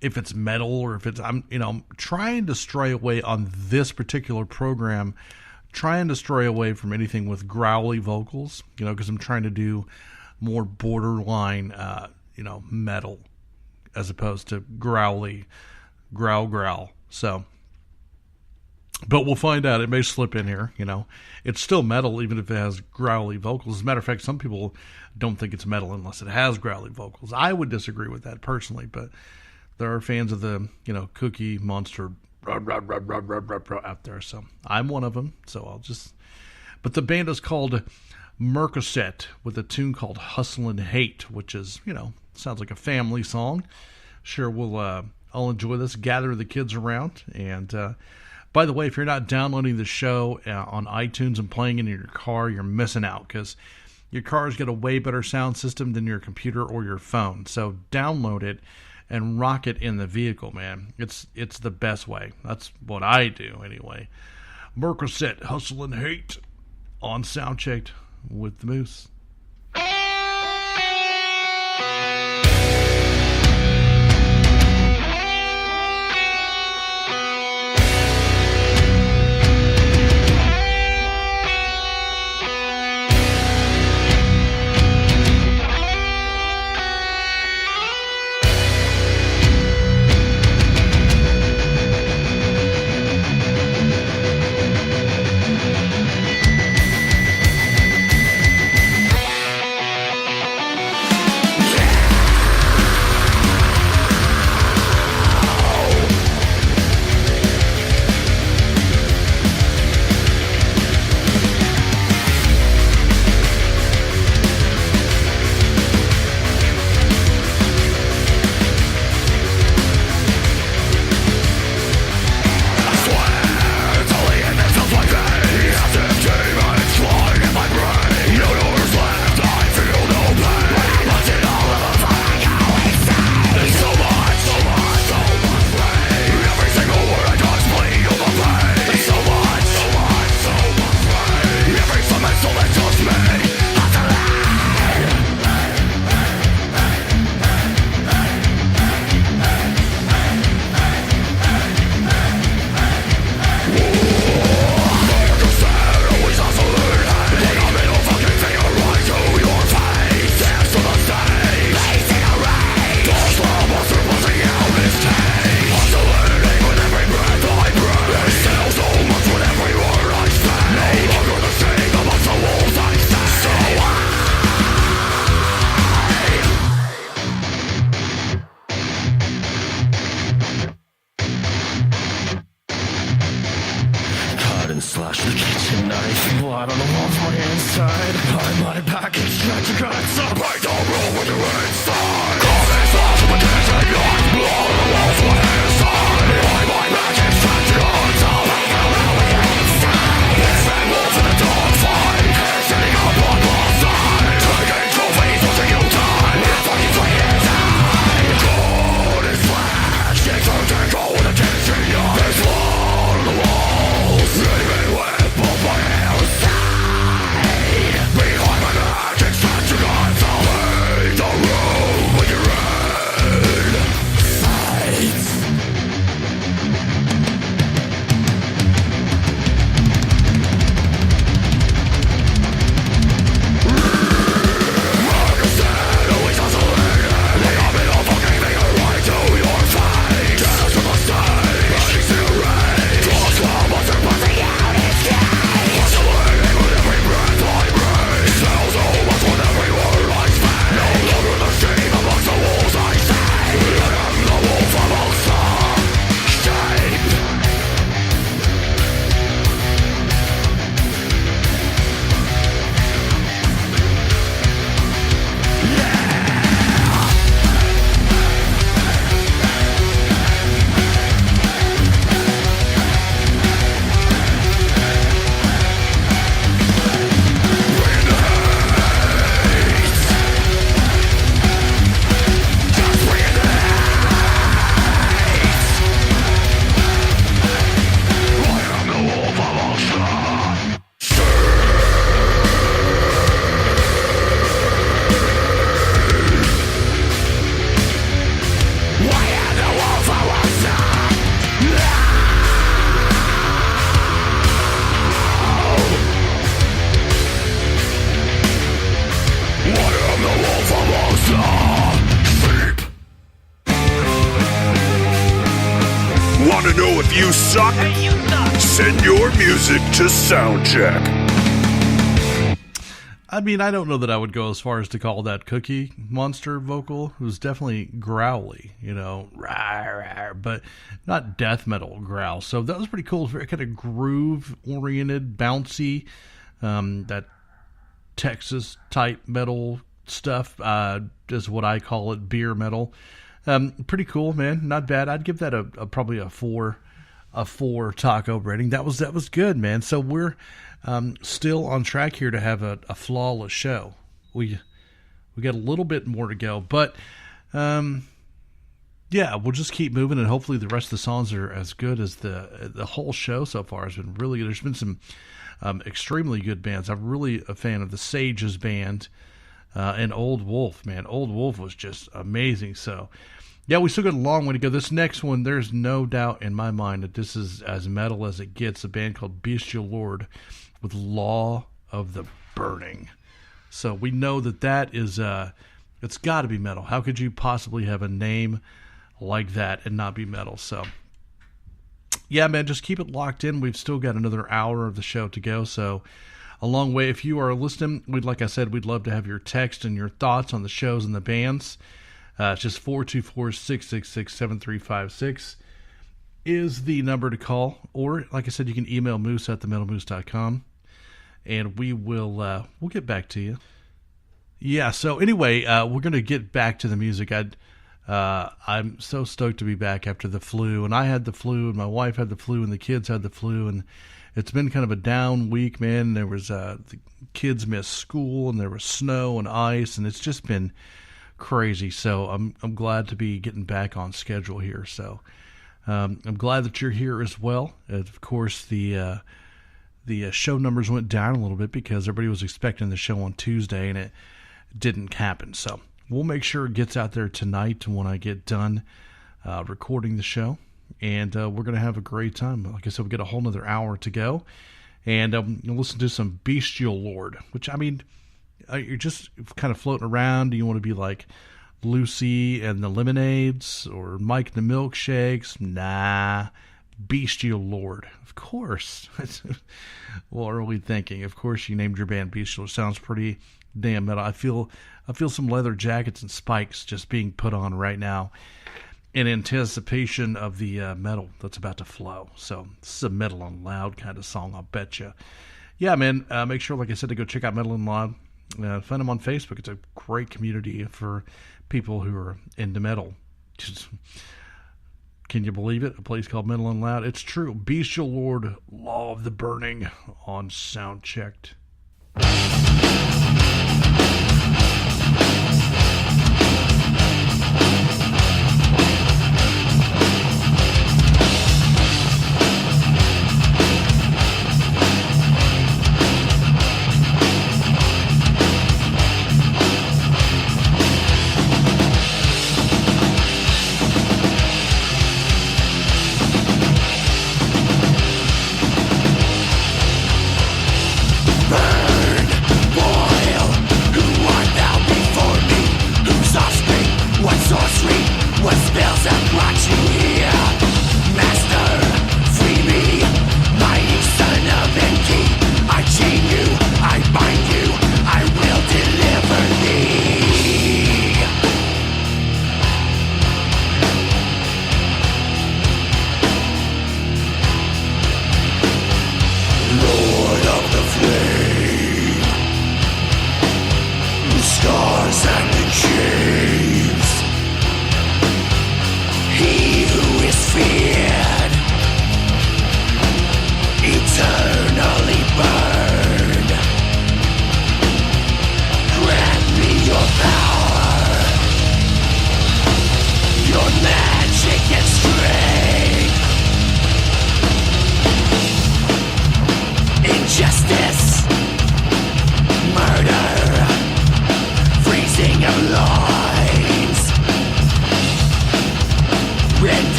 if it's metal or if it's, I'm trying to stray away on this particular program, trying to stray away from anything with growly vocals, because I'm trying to do more borderline, metal as opposed to growly, growl. So, but we'll find out. It may slip in here, It's still metal even if it has growly vocals. As a matter of fact, some people don't think it's metal unless it has growly vocals. I would disagree with that personally, but there are fans of the, Cookie Monster out there. So I'm one of them. So but the band is called METALHEAD with a tune called Hustle and Hate, which is, sounds like a family song. Sure, I'll enjoy this, gather the kids around. And by the way, if you're not downloading the show on iTunes and playing it in your car, you're missing out because your car's got a way better sound system than your computer or your phone. So download it and rock it in the vehicle, man. It's the best way. That's what I do anyway. METALHEAD, Hustle and Hate on Soundchecked with the Moose. Want to know if you suck? Hey, you suck. Send your music to Soundcheck. I mean, I don't know that I would go as far as to call that Cookie Monster vocal. It was definitely growly, you know, rawr, rawr, but not death metal growl. So that was pretty cool. Very kind of groove-oriented, bouncy, that Texas type metal stuff is what I call it, beer metal. Pretty cool, man. Not bad. I'd give that a probably a four taco rating. That was good, man. So we're still on track here to have a flawless show. We got a little bit more to go, but yeah, we'll just keep moving, and hopefully the rest of the songs are as good as the whole show so far has been really good. There's been some extremely good bands. I'm really a fan of the Sages band and Old Wolf, man. Old Wolf was just amazing. So yeah, we still got a long way to go. This next one, there's no doubt in my mind that this is as metal as it gets. A band called Bestial Lord with Law of the Burning. So we know that is, it's got to be metal. How could you possibly have a name like that and not be metal? So yeah, man, just keep it locked in. We've still got another hour of the show to go. So a long way. If you are listening, like I said, we'd love to have your text and your thoughts on the shows and the bands. It's just 424-666-7356 is the number to call. Or, like I said, you can email moose@themetalmoose.com, and we'll get back to you. Yeah, so anyway, we're going to get back to the music. I'm so stoked to be back after the flu, and I had the flu, and my wife had the flu, and the kids had the flu, and it's been kind of a down week, man. There was the kids missed school, and there was snow and ice, and it's just been crazy. So I'm glad to be getting back on schedule here. So I'm glad that you're here as well. Of course, the show numbers went down a little bit because everybody was expecting the show on Tuesday, and it didn't happen. So we'll make sure it gets out there tonight when I get done recording the show. And we're going to have a great time. Like I said, we've got a whole nother hour to go. And you'll listen to some Bestial Lord, which, I mean, you're just kind of floating around. Do you want to be like Lucy and the Lemonades or Mike and the Milkshakes? Nah. Bestial Lord. Of course. What are we thinking? Of course you named your band Bestial. It sounds pretty damn metal. I feel some leather jackets and spikes just being put on right now in anticipation of the metal that's about to flow. So this is a Metal on Loud kind of song, I'll bet you. Yeah, man, make sure, like I said, to go check out Metal on Loud. Find them on Facebook. It's a great community for people who are into metal. Just, can you believe it? A place called Metal and Loud. It's true. Bestial Lord, Law of the Burning on Soundchecked.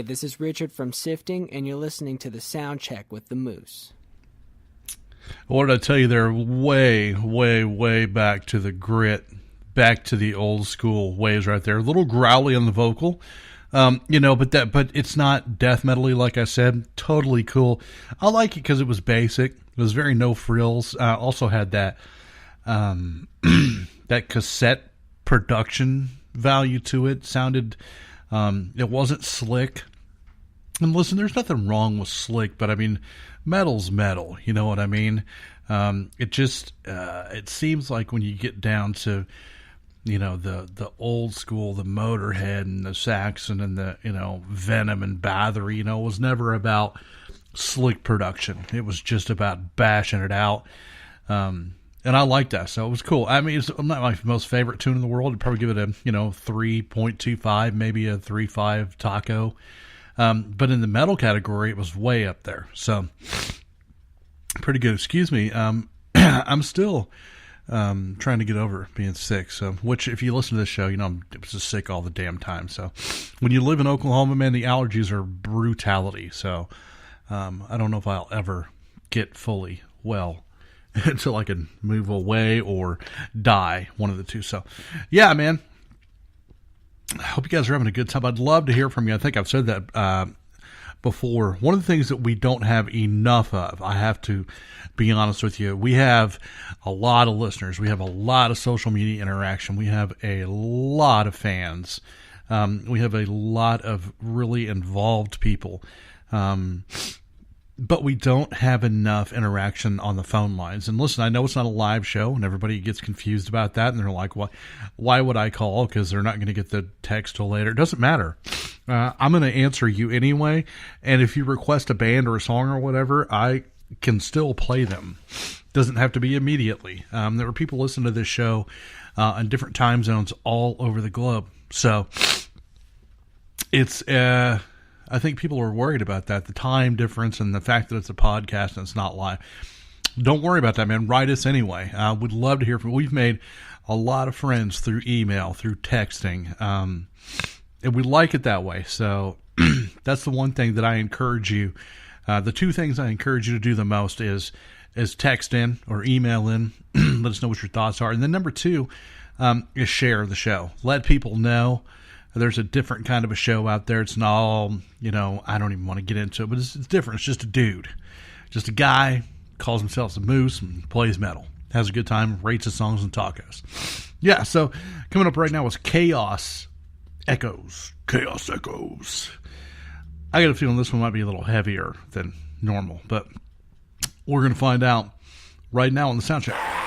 This is Richard from Sifting, and you're listening to the Soundcheck with the Moose. What did I tell you? They're way, way, way back to the grit, back to the old school ways right there. A little growly on the vocal, but it's not death metal-y, like I said. Totally cool. I like it because it was basic. It was very no frills. Also had that that cassette production value to it. Sounded, it wasn't slick. And listen, there's nothing wrong with slick, but I mean, metal's metal. You know what I mean? It just it seems like when you get down to, you know, the old school, the Motorhead and the Saxon and the, you know, Venom and Bathory, you know, it was never about slick production. It was just about bashing it out. And I liked that, so it was cool. I mean, it's not my most favorite tune in the world. I'd probably give it a, you know, 3.25, maybe a 3.5 taco. But in the metal category, it was way up there. So pretty good. Excuse me. I'm still trying to get over being sick. So, which if you listen to this show, you know I'm just sick all the damn time. So, when you live in Oklahoma, man, the allergies are brutality. So, I don't know if I'll ever get fully well until I can move away or die, one of the two. So, yeah, man. I hope you guys are having a good time. I'd love to hear from you. I think I've said that before. One of the things that we don't have enough of, I have to be honest with you, we have a lot of listeners. We have a lot of social media interaction. We have a lot of fans. We have a lot of really involved people. But we don't have enough interaction on the phone lines. And listen, I know it's not a live show, and everybody gets confused about that, and they're like, why would I call? Because they're not going to get the text till later. It doesn't matter. I'm going to answer you anyway, and if you request a band or a song or whatever, I can still play them. Doesn't have to be immediately. There are people listening to this show in different time zones all over the globe. So it's... I think people are worried about that, the time difference and the fact that it's a podcast and it's not live. Don't worry about that, man. Write us anyway. We'd love to hear from you. We've made a lot of friends through email, through texting, and we like it that way. So that's the one thing that I encourage you. The two things I encourage you to do the most is text in or email in. Let us know what your thoughts are. And then number two is share the show. Let people know. There's a different kind of a show out there. It's not all, you know, I don't even want to get into it, but it's different. It's just a dude. Just a guy, calls himself a moose and plays metal. Has a good time, rates his songs and tacos. Yeah, so coming up right now is Chaos Echoes. Chaos Echoes. I got a feeling this one might be a little heavier than normal, but we're going to find out right now on the Soundcheck.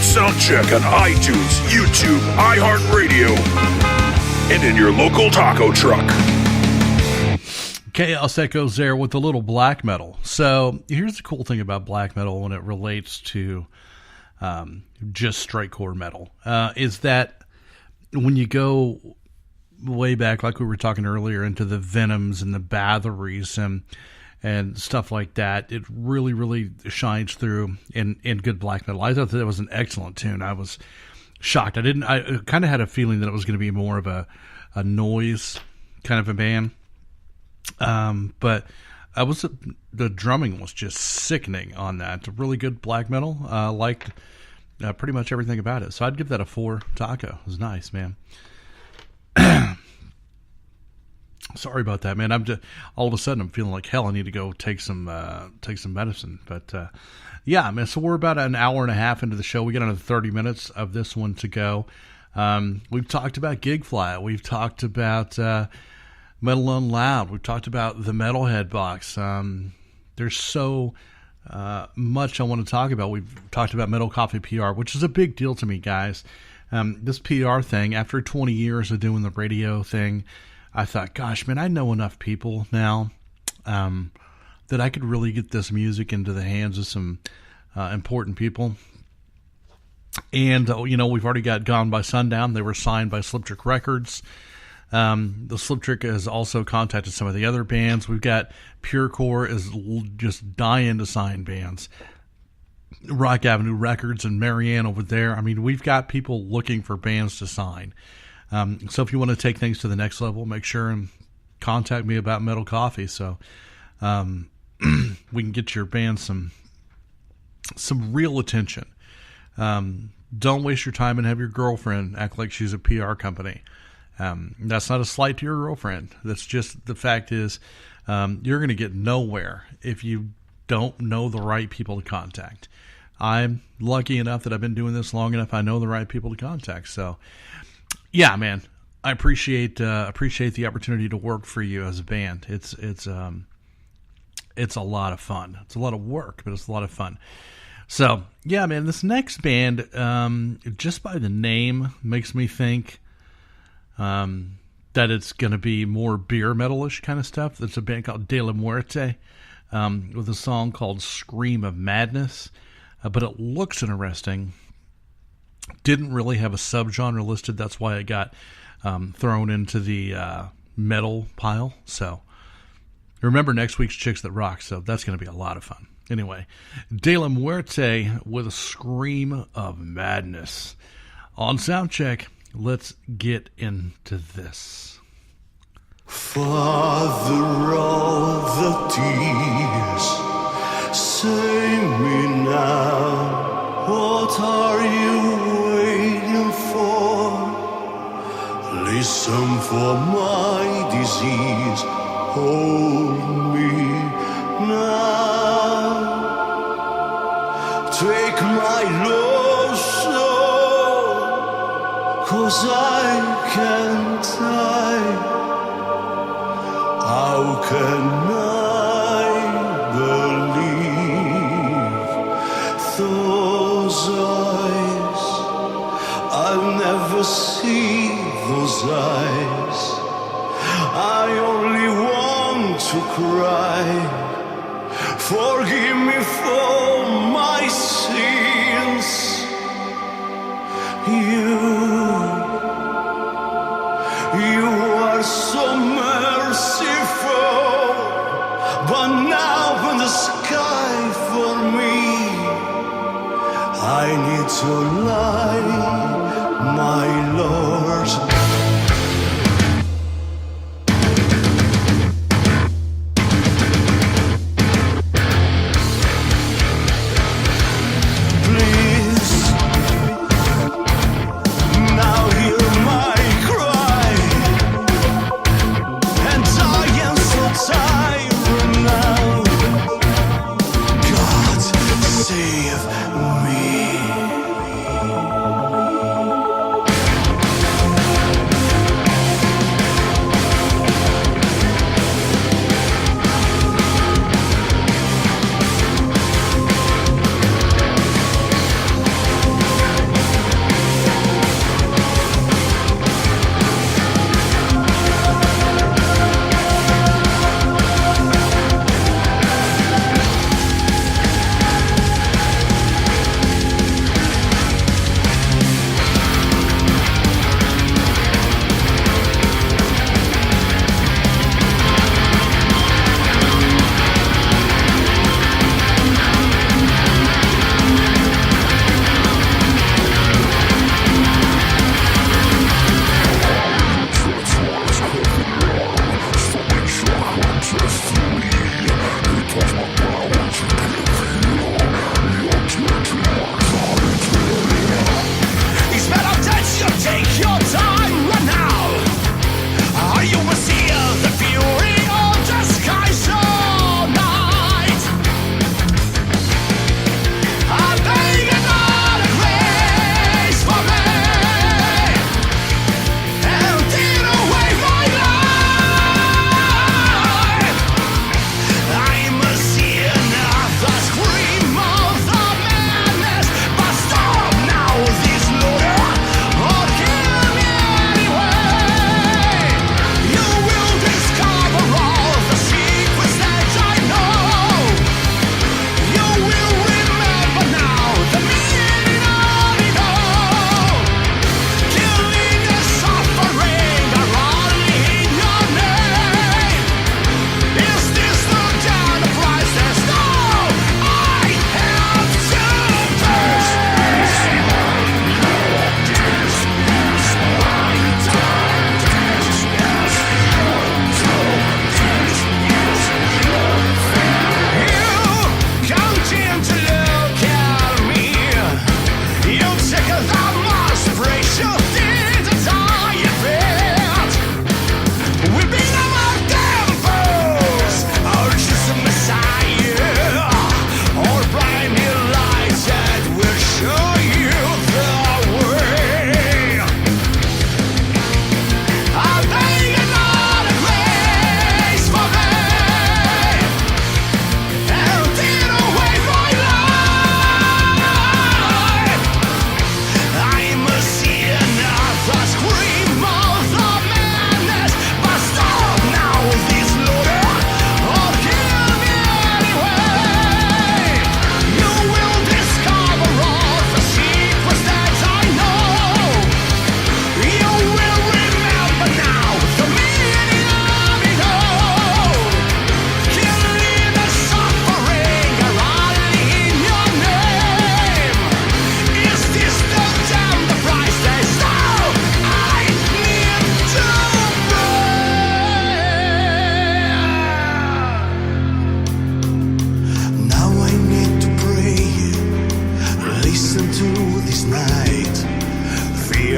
Soundcheck on iTunes, YouTube, iHeartRadio, and in your local taco truck. Chaos Echoes there with a little black metal. So here's the cool thing about black metal when it relates to just straight core metal, is that when you go way back, like we were talking earlier, into the Venoms and the Bathories and stuff like that, it really, really shines through in good black metal. I thought that was an excellent tune. I was shocked. I kind of had a feeling that it was going to be more of a noise kind of a band. But the drumming was just sickening on that. Really good black metal. Liked pretty much everything about it. So I'd give that a 4 taco. It was nice, man. Sorry about that, man. I'm just all of a sudden I'm feeling like hell. I need to go take some medicine. But yeah, man. So we're about an hour and a half into the show. We got another 30 minutes of this one to go. We've talked about Gigfly. We've talked about Metal Unloud. We've talked about the Metalhead box. There's so much I want to talk about. We've talked about Metal Coffee PR, which is a big deal to me, guys. This PR thing, after 20 years of doing the radio thing, I thought, gosh, man, I know enough people now that I could really get this music into the hands of some important people. And, we've already got Gone by Sundown. They were signed by Sliptrick Records. The Sliptrick has also contacted some of the other bands. We've got Purecore is just dying to sign bands. Rock Avenue Records and Marianne over there. I mean, we've got people looking for bands to sign. So if you want to take things to the next level, make sure and contact me about Metal Coffee. So we can get your band some real attention. Don't waste your time and have your girlfriend act like she's a PR company. That's not a slight to your girlfriend. That's just the fact is you're going to get nowhere if you don't know the right people to contact. I'm lucky enough that I've been doing this long enough. I know the right people to contact. So, yeah, man, I appreciate the opportunity to work for you as a band. It's a lot of fun. It's a lot of work, but it's a lot of fun. So, yeah, man, this next band, just by the name, makes me think that it's going to be more beer metal-ish kind of stuff. It's a band called De La Muerte with a song called Scream of Madness. But it looks interesting. Didn't really have a subgenre listed. That's why it got thrown into the metal pile. So remember next week's Chicks That Rock. So that's going to be a lot of fun. Anyway, De La Muerte with a Scream of Madness. On Soundcheck, let's get into this. Father of the tears, say me now, what are you waiting for? Listen for my disease, hold me now. Take my lost soul, 'cause I can't die. How can I believe those eyes? I'll never see those eyes. I only want to cry. Forgive me for my sins. You are so merciful, but now in the sky for me, I need to lie, my Lord.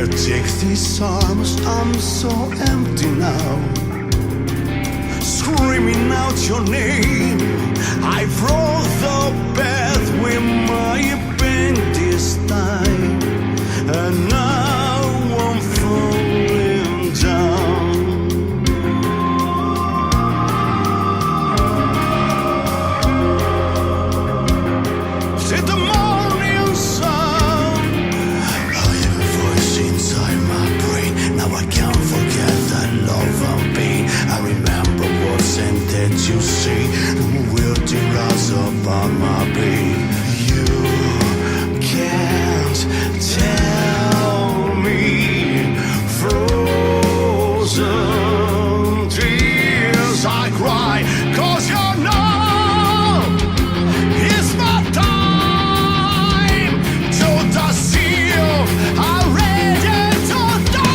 Where takes these arms? I'm so empty now. Screaming out your name, I broke the bed with my pen this time, and now I'm falling down. See the morning sun. I have a voice inside my brain. Now I can't forget that love and pain. I remember what's and that you say. The weird rise about my brain. You can't tell me. Frozen tears I cry, 'cause you're not. It's my time to the seal. I'm ready to die.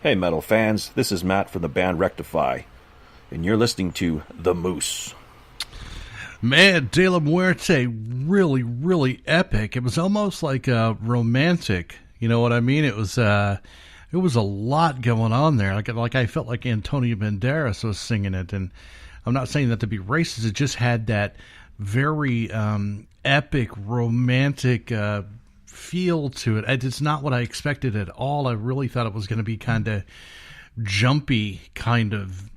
Hey metal fans, this is Matt from the band Rectify, and you're listening to The Moose. Man, De La Muerte, really, really epic. It was almost like romantic, you know what I mean? It was a lot going on there. Like I felt like Antonio Banderas was singing it, and I'm not saying that to be racist, it just had that very epic, romantic feel to it. It's not what I expected at all. I really thought it was going to be kind of jumpy kind of,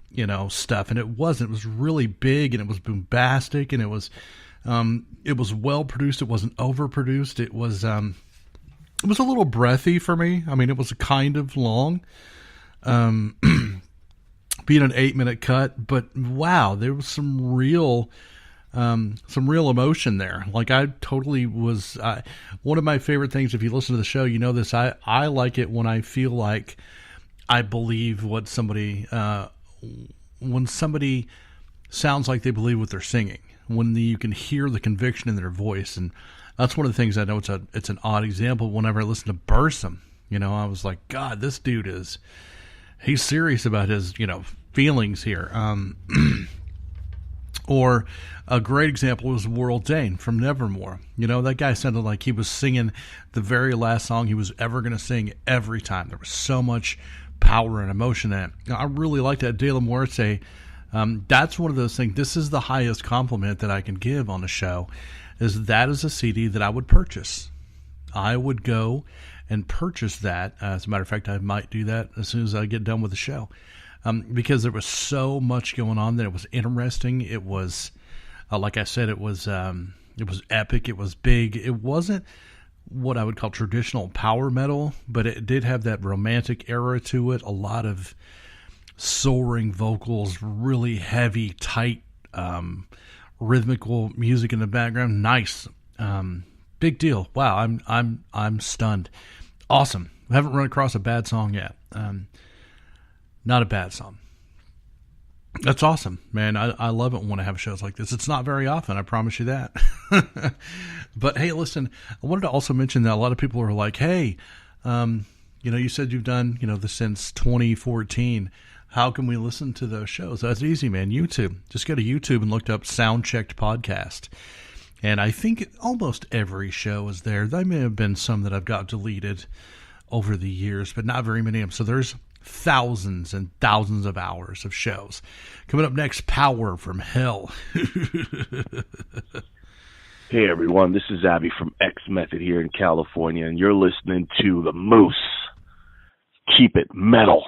stuff, and it wasn't. It was really big, and it was bombastic, and it was well produced. It wasn't overproduced. It was a little breathy for me. I mean, it was kind of long, being an 8-minute cut, but wow, there was some real emotion there. Like I totally was, one of my favorite things, if you listen to the show, you know this, I like it when I feel like I believe what somebody, when somebody sounds like they believe what they're singing, when you can hear the conviction in their voice. And that's one of the things I know it's an odd example. Whenever I listen to Bursum, I was like, God, this dude he's serious about his, feelings here. Or a great example was World Dane from Nevermore. That guy sounded like he was singing the very last song he was ever going to sing every time. There was so much power and emotion in it. I really like that. De La Muerte, that's one of those things. This is the highest compliment that I can give on a show, is that is a CD that I would purchase. I would go and purchase that. As a matter of fact, I might do that as soon as I get done with the show. Because there was so much going on there. It was interesting. It was, like I said, it was epic. It was big. It wasn't what I would call traditional power metal, but it did have that romantic era to it. A lot of soaring vocals, really heavy, tight, rhythmical music in the background. Nice. Big deal. Wow, I'm stunned. Awesome. I haven't run across a bad song yet. Not a bad song. That's awesome, man. I love it when I have shows like this. It's not very often, I promise you that. But hey, listen, I wanted to also mention that a lot of people are like, hey, you said you've done, this since 2014. How can we listen to those shows? That's easy, man. YouTube. Just go to YouTube and look up Soundchecked Podcast. And I think almost every show is there. There may have been some that I've got deleted over the years, but not very many of them. So there's thousands and thousands of hours of shows. Coming up next, Power from Hell. Hey everyone, this is Abby from X Method here in California, and you're listening to The Moose. Keep it metal.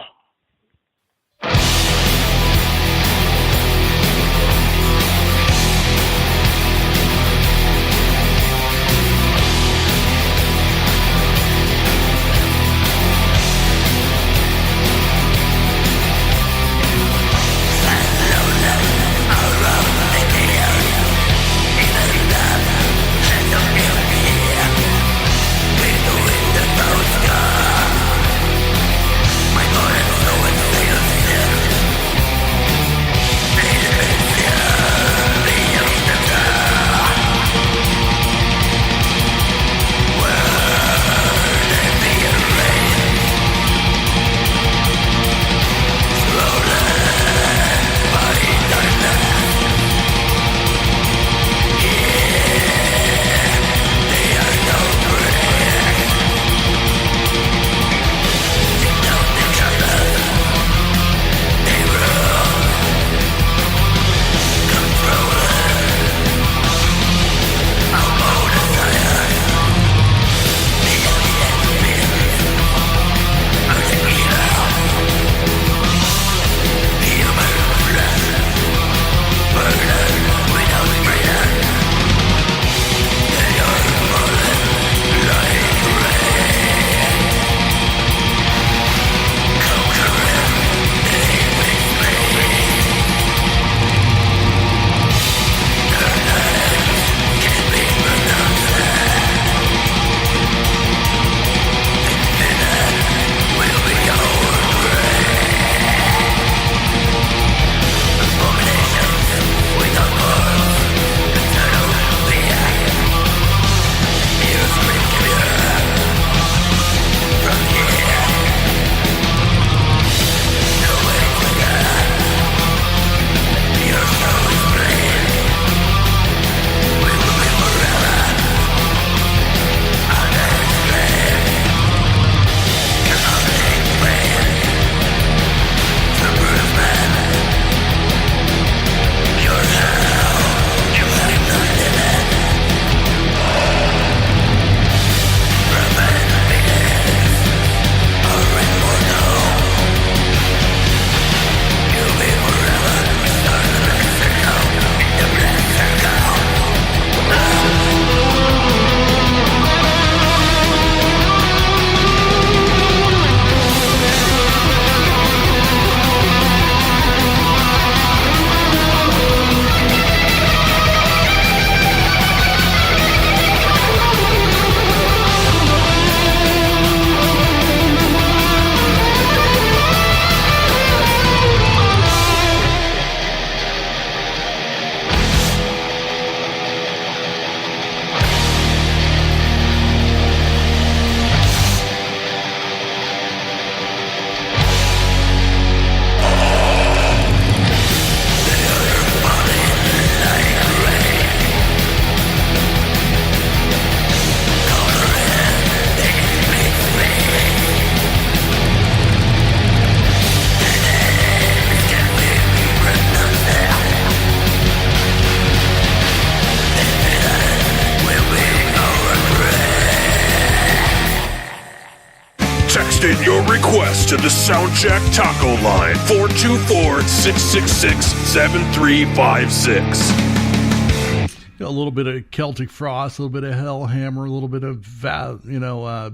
In your request to the Soundcheck Taco Line, 424-666-7356. A little bit of Celtic Frost, a little bit of Hellhammer, a little bit of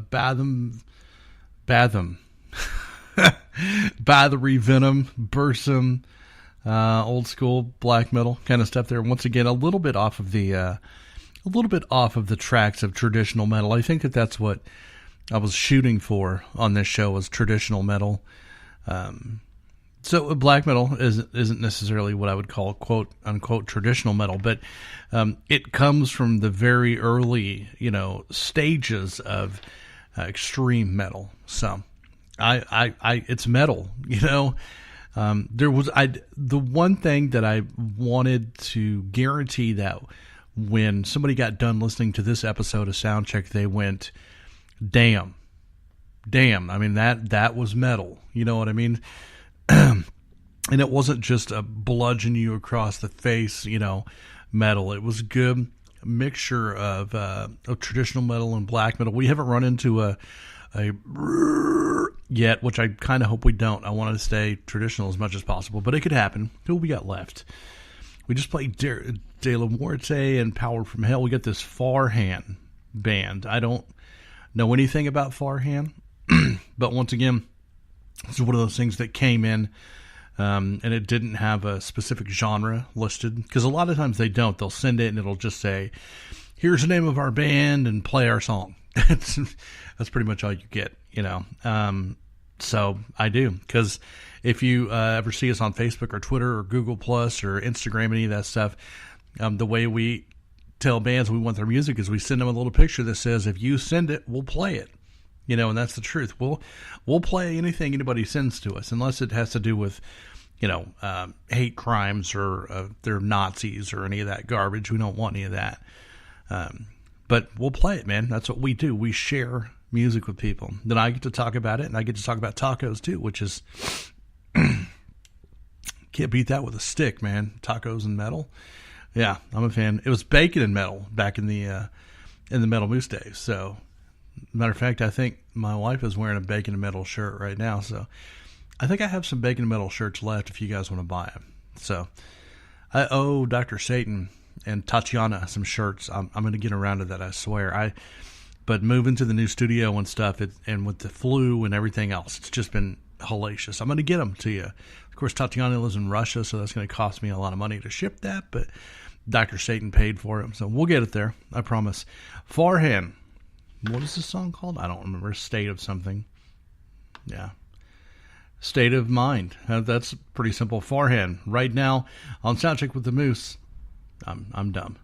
Batham. By the Revenom, Bursum, old school black metal kind of stuff there. Once again, a little bit off of the tracks of traditional metal. I think that's what I was shooting for on this show, was traditional metal. So black metal isn't necessarily what I would call quote unquote traditional metal, but it comes from the very early, stages of extreme metal. So it's metal, the one thing that I wanted to guarantee that when somebody got done listening to this episode of Soundcheck, they went, damn. I mean, that was metal. You know what I mean? And it wasn't just a bludgeon you across the face, metal. It was a good mixture of traditional metal and black metal. We haven't run into a yet, which I kind of hope we don't. I want to stay traditional as much as possible, but it could happen. Who we got left? We just played De La Muerte and Power from Hell. We got this Farhan band. I don't know anything about Farhan, but once again, this is one of those things that came in, and it didn't have a specific genre listed, because a lot of times they don't. They'll send it and it'll just say, here's the name of our band and play our song. That's pretty much all you get, So I do, because if you ever see us on Facebook or Twitter or Google Plus or Instagram, any of that stuff, the way we tell bands we want their music is we send them a little picture that says, if you send it, we'll play it. And that's the truth. We'll play anything anybody sends to us, unless it has to do with, hate crimes or they're Nazis or any of that garbage. We don't want any of that. But we'll play it, man. That's what we do. We share music with people. Then I get to talk about it, and I get to talk about tacos too, which is can't beat that with a stick, man. Tacos and metal. Yeah, I'm a fan. It was bacon and metal back in the Metal Moose days. So, matter of fact, I think my wife is wearing a bacon and metal shirt right now. So, I think I have some bacon and metal shirts left if you guys want to buy them. So, I owe Dr. Satan and Tatiana some shirts. I'm going to get around to that, I swear. But moving to the new studio and stuff, and with the flu and everything else, it's just been hellacious. I'm going to get them to you. Of course, Tatiana lives in Russia, so that's going to cost me a lot of money to ship that, but Dr. Satan paid for it, so we'll get it there, I promise. Farhan. What is this song called? I don't remember. State of something. Yeah. State of Mind. That's pretty simple. Farhan. Right now on Soundcheck with the Moose. I'm dumb.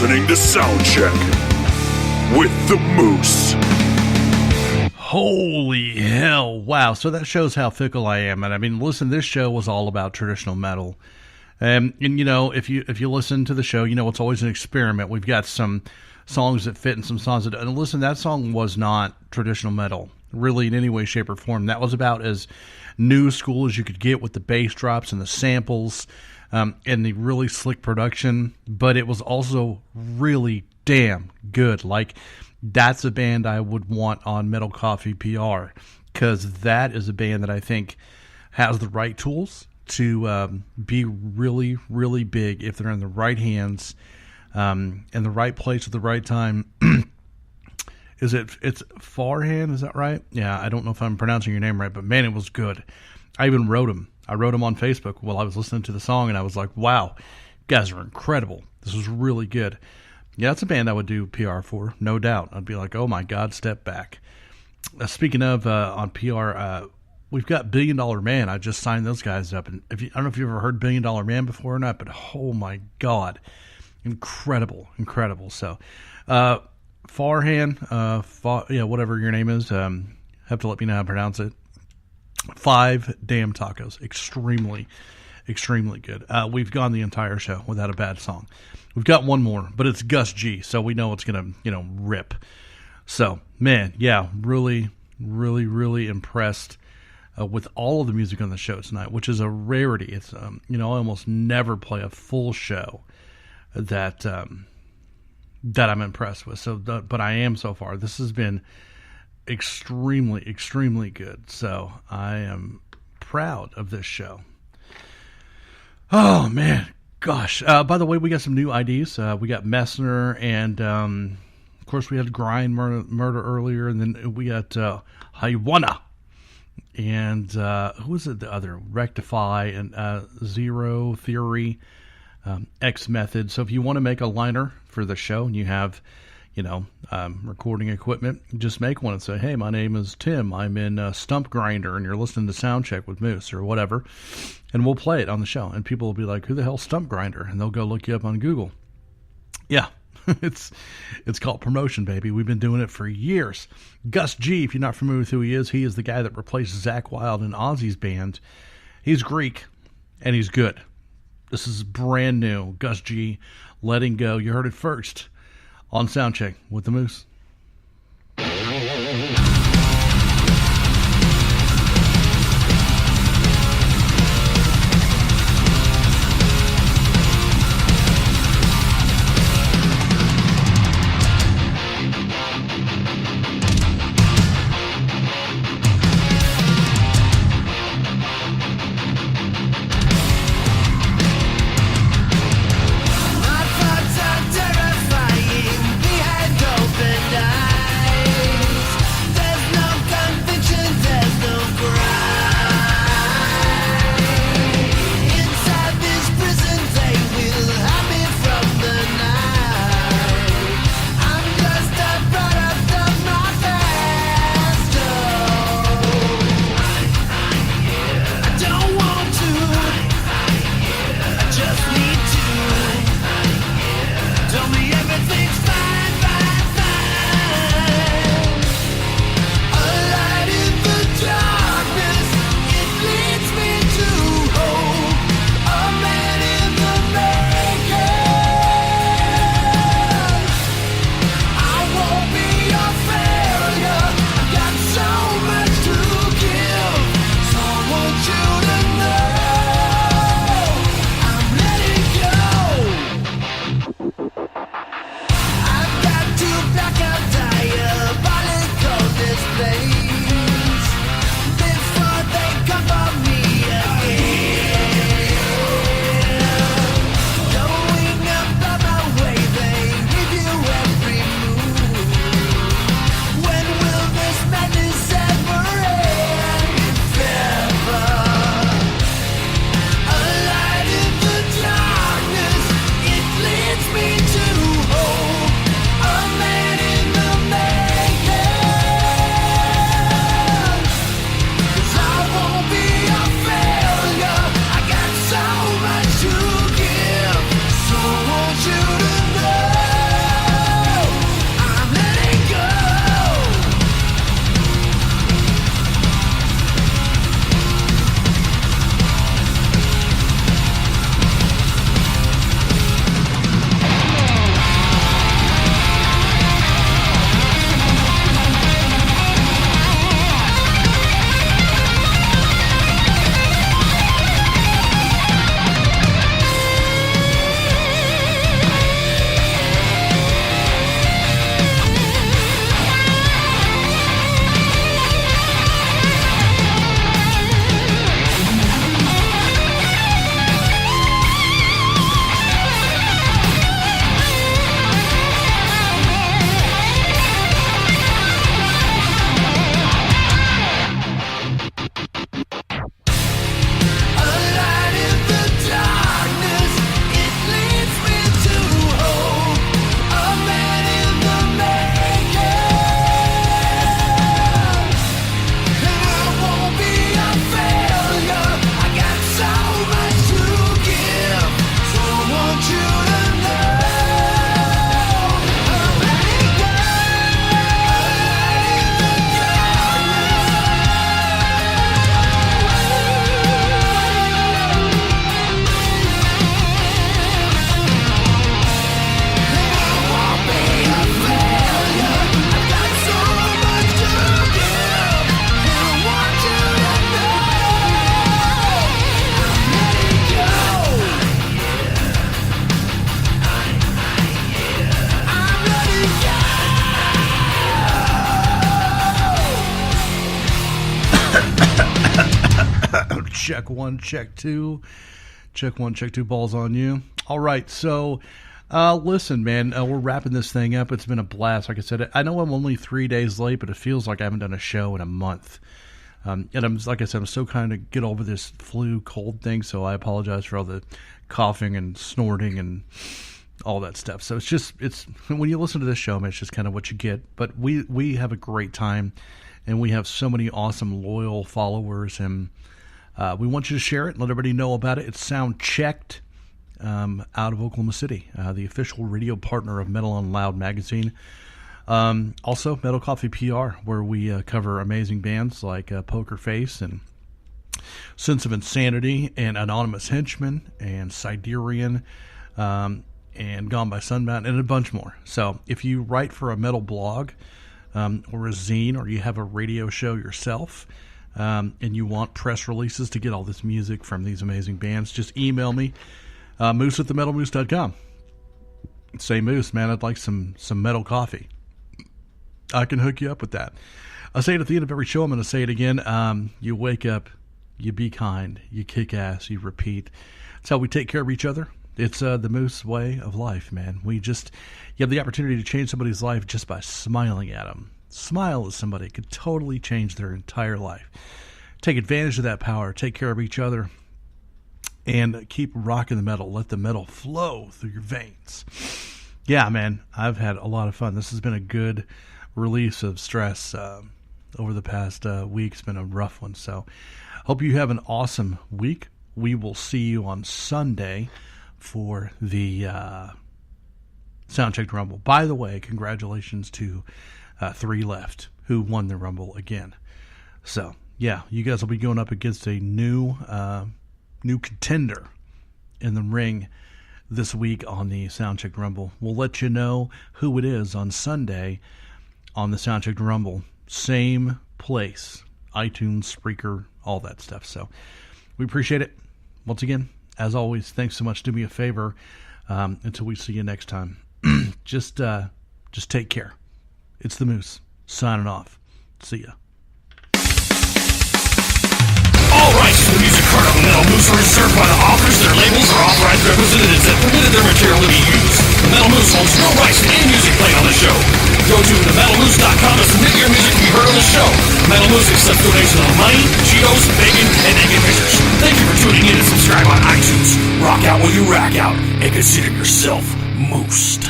listening to Soundcheck with the Moose. Holy hell. Wow. So that shows how fickle I am. And I mean, listen, this show was all about traditional metal. And you know, if you listen to the show, you know, it's always an experiment. We've got some songs that fit and some songs that don't. And listen, that song was not traditional metal, really, in any way, shape, or form. That was about as new school as you could get with the bass drops and the samples and the really slick production. But it was also really damn good. Like, that's a band I would want on Metal Coffee PR, because that is a band that I think has the right tools to be really, really big if they're in the right hands, in the right place at the right time. It's Farhan, is that right? Yeah, I don't know if I'm pronouncing your name right, but man, it was good. I even wrote him. I wrote him on Facebook while I was listening to the song, and I was like, wow, you guys are incredible. This was really good. Yeah, that's a band I would do PR for, no doubt. I'd be like, oh my God, step back. Speaking of on PR, we've got $1 Billion Man. I just signed those guys up. And I don't know if you've ever heard $1 Billion Man before or not, but oh my God, incredible. So, Farhan, whatever your name is, have to let me know how to pronounce it. 5 damn tacos. Extremely, extremely good. We've gone the entire show without a bad song. We've got one more, but it's Gus G, so we know it's going to, rip. So, man, yeah, really, really, really impressed with all of the music on the show tonight, which is a rarity. It's, I almost never play a full show that I'm impressed with. So, but I am so far. This has been extremely, extremely good. So I am proud of this show. Oh man, gosh. By the way, we got some new IDs. We got Messner, and of course we had Grind Murder earlier, and then we got Haywana, and who was it? The other Rectify and Zero Theory, X Method. So if you want to make a liner for the show and you have recording equipment, just make one and say, hey, my name is Tim. I'm in Stump Grinder, and you're listening to Soundcheck with Moose or whatever, and we'll play it on the show. And people will be like, who the hell's Stump Grinder? And they'll go look you up on Google. Yeah, it's called promotion, baby. We've been doing it for years. Gus G, if you're not familiar with who he is the guy that replaced Zakk Wylde in Ozzy's band. He's Greek, and he's good. This is brand new. Gus G, Letting Go. You heard it first on Soundcheck with the Moose. My thoughts are terrifying, behind open Check one, check two. Check one, check two, balls on you. All right, so listen, man, we're wrapping this thing up. It's been a blast. Like I said, I know I'm only 3 days late, but it feels like I haven't done a show in a month. And I'm still kind of get over this flu cold thing, so I apologize for all the coughing and snorting and all that stuff. So it's when you listen to this show, man, it's just kind of what you get. But we have a great time, and we have so many awesome, loyal followers, and we want you to share it and let everybody know about it. It's Soundchecked out of Oklahoma City, the official radio partner of Metal on Loud magazine. Also, Metal Coffee PR, where we cover amazing bands like Poker Face and Sense of Insanity and Anonymous Henchman and Siderian and Gone by Sundown and a bunch more. So if you write for a metal blog or a zine, or you have a radio show yourself, and you want press releases to get all this music from these amazing bands, just email me, moose@themetalmoose.com. Say, Moose, man, I'd like some metal coffee. I can hook you up with that. I say it at the end of every show. I'm going to say it again. You wake up, you be kind, you kick ass, you repeat. That's how we take care of each other. It's the Moose way of life, man. You have the opportunity to change somebody's life just by smiling at them. Smile at somebody. It could totally change their entire life. Take advantage of that power. Take care of each other. And keep rocking the metal. Let the metal flow through your veins. Yeah, man, I've had a lot of fun. This has been a good release of stress over the past week. It's been a rough one. So hope you have an awesome week. We will see you on Sunday for the Soundchecked Rumble. By the way, congratulations to 3 Left, who won the Rumble again. So, yeah, you guys will be going up against a new contender in the ring this week on the Soundchecked Rumble. We'll let you know who it is on Sunday on the Soundchecked Rumble. Same place, iTunes, Spreaker, all that stuff. So we appreciate it. Once again, as always, thanks so much. Do me a favor until we see you next time. Just take care. It's the Moose signing off. See ya. All rights to the music heard on the Metal Moose are reserved by the authors, their labels, or authorized representatives that permitted their material to be used. The Metal Moose holds no rights to any music played on the show. Go to themetalmoose.com to submit your music to be heard on the show. Metal Moose accepts donations of money, Cheetos, bacon, and naked pictures. Thank you for tuning in and subscribe on iTunes. Rock out while you rack out, and consider yourself moosed.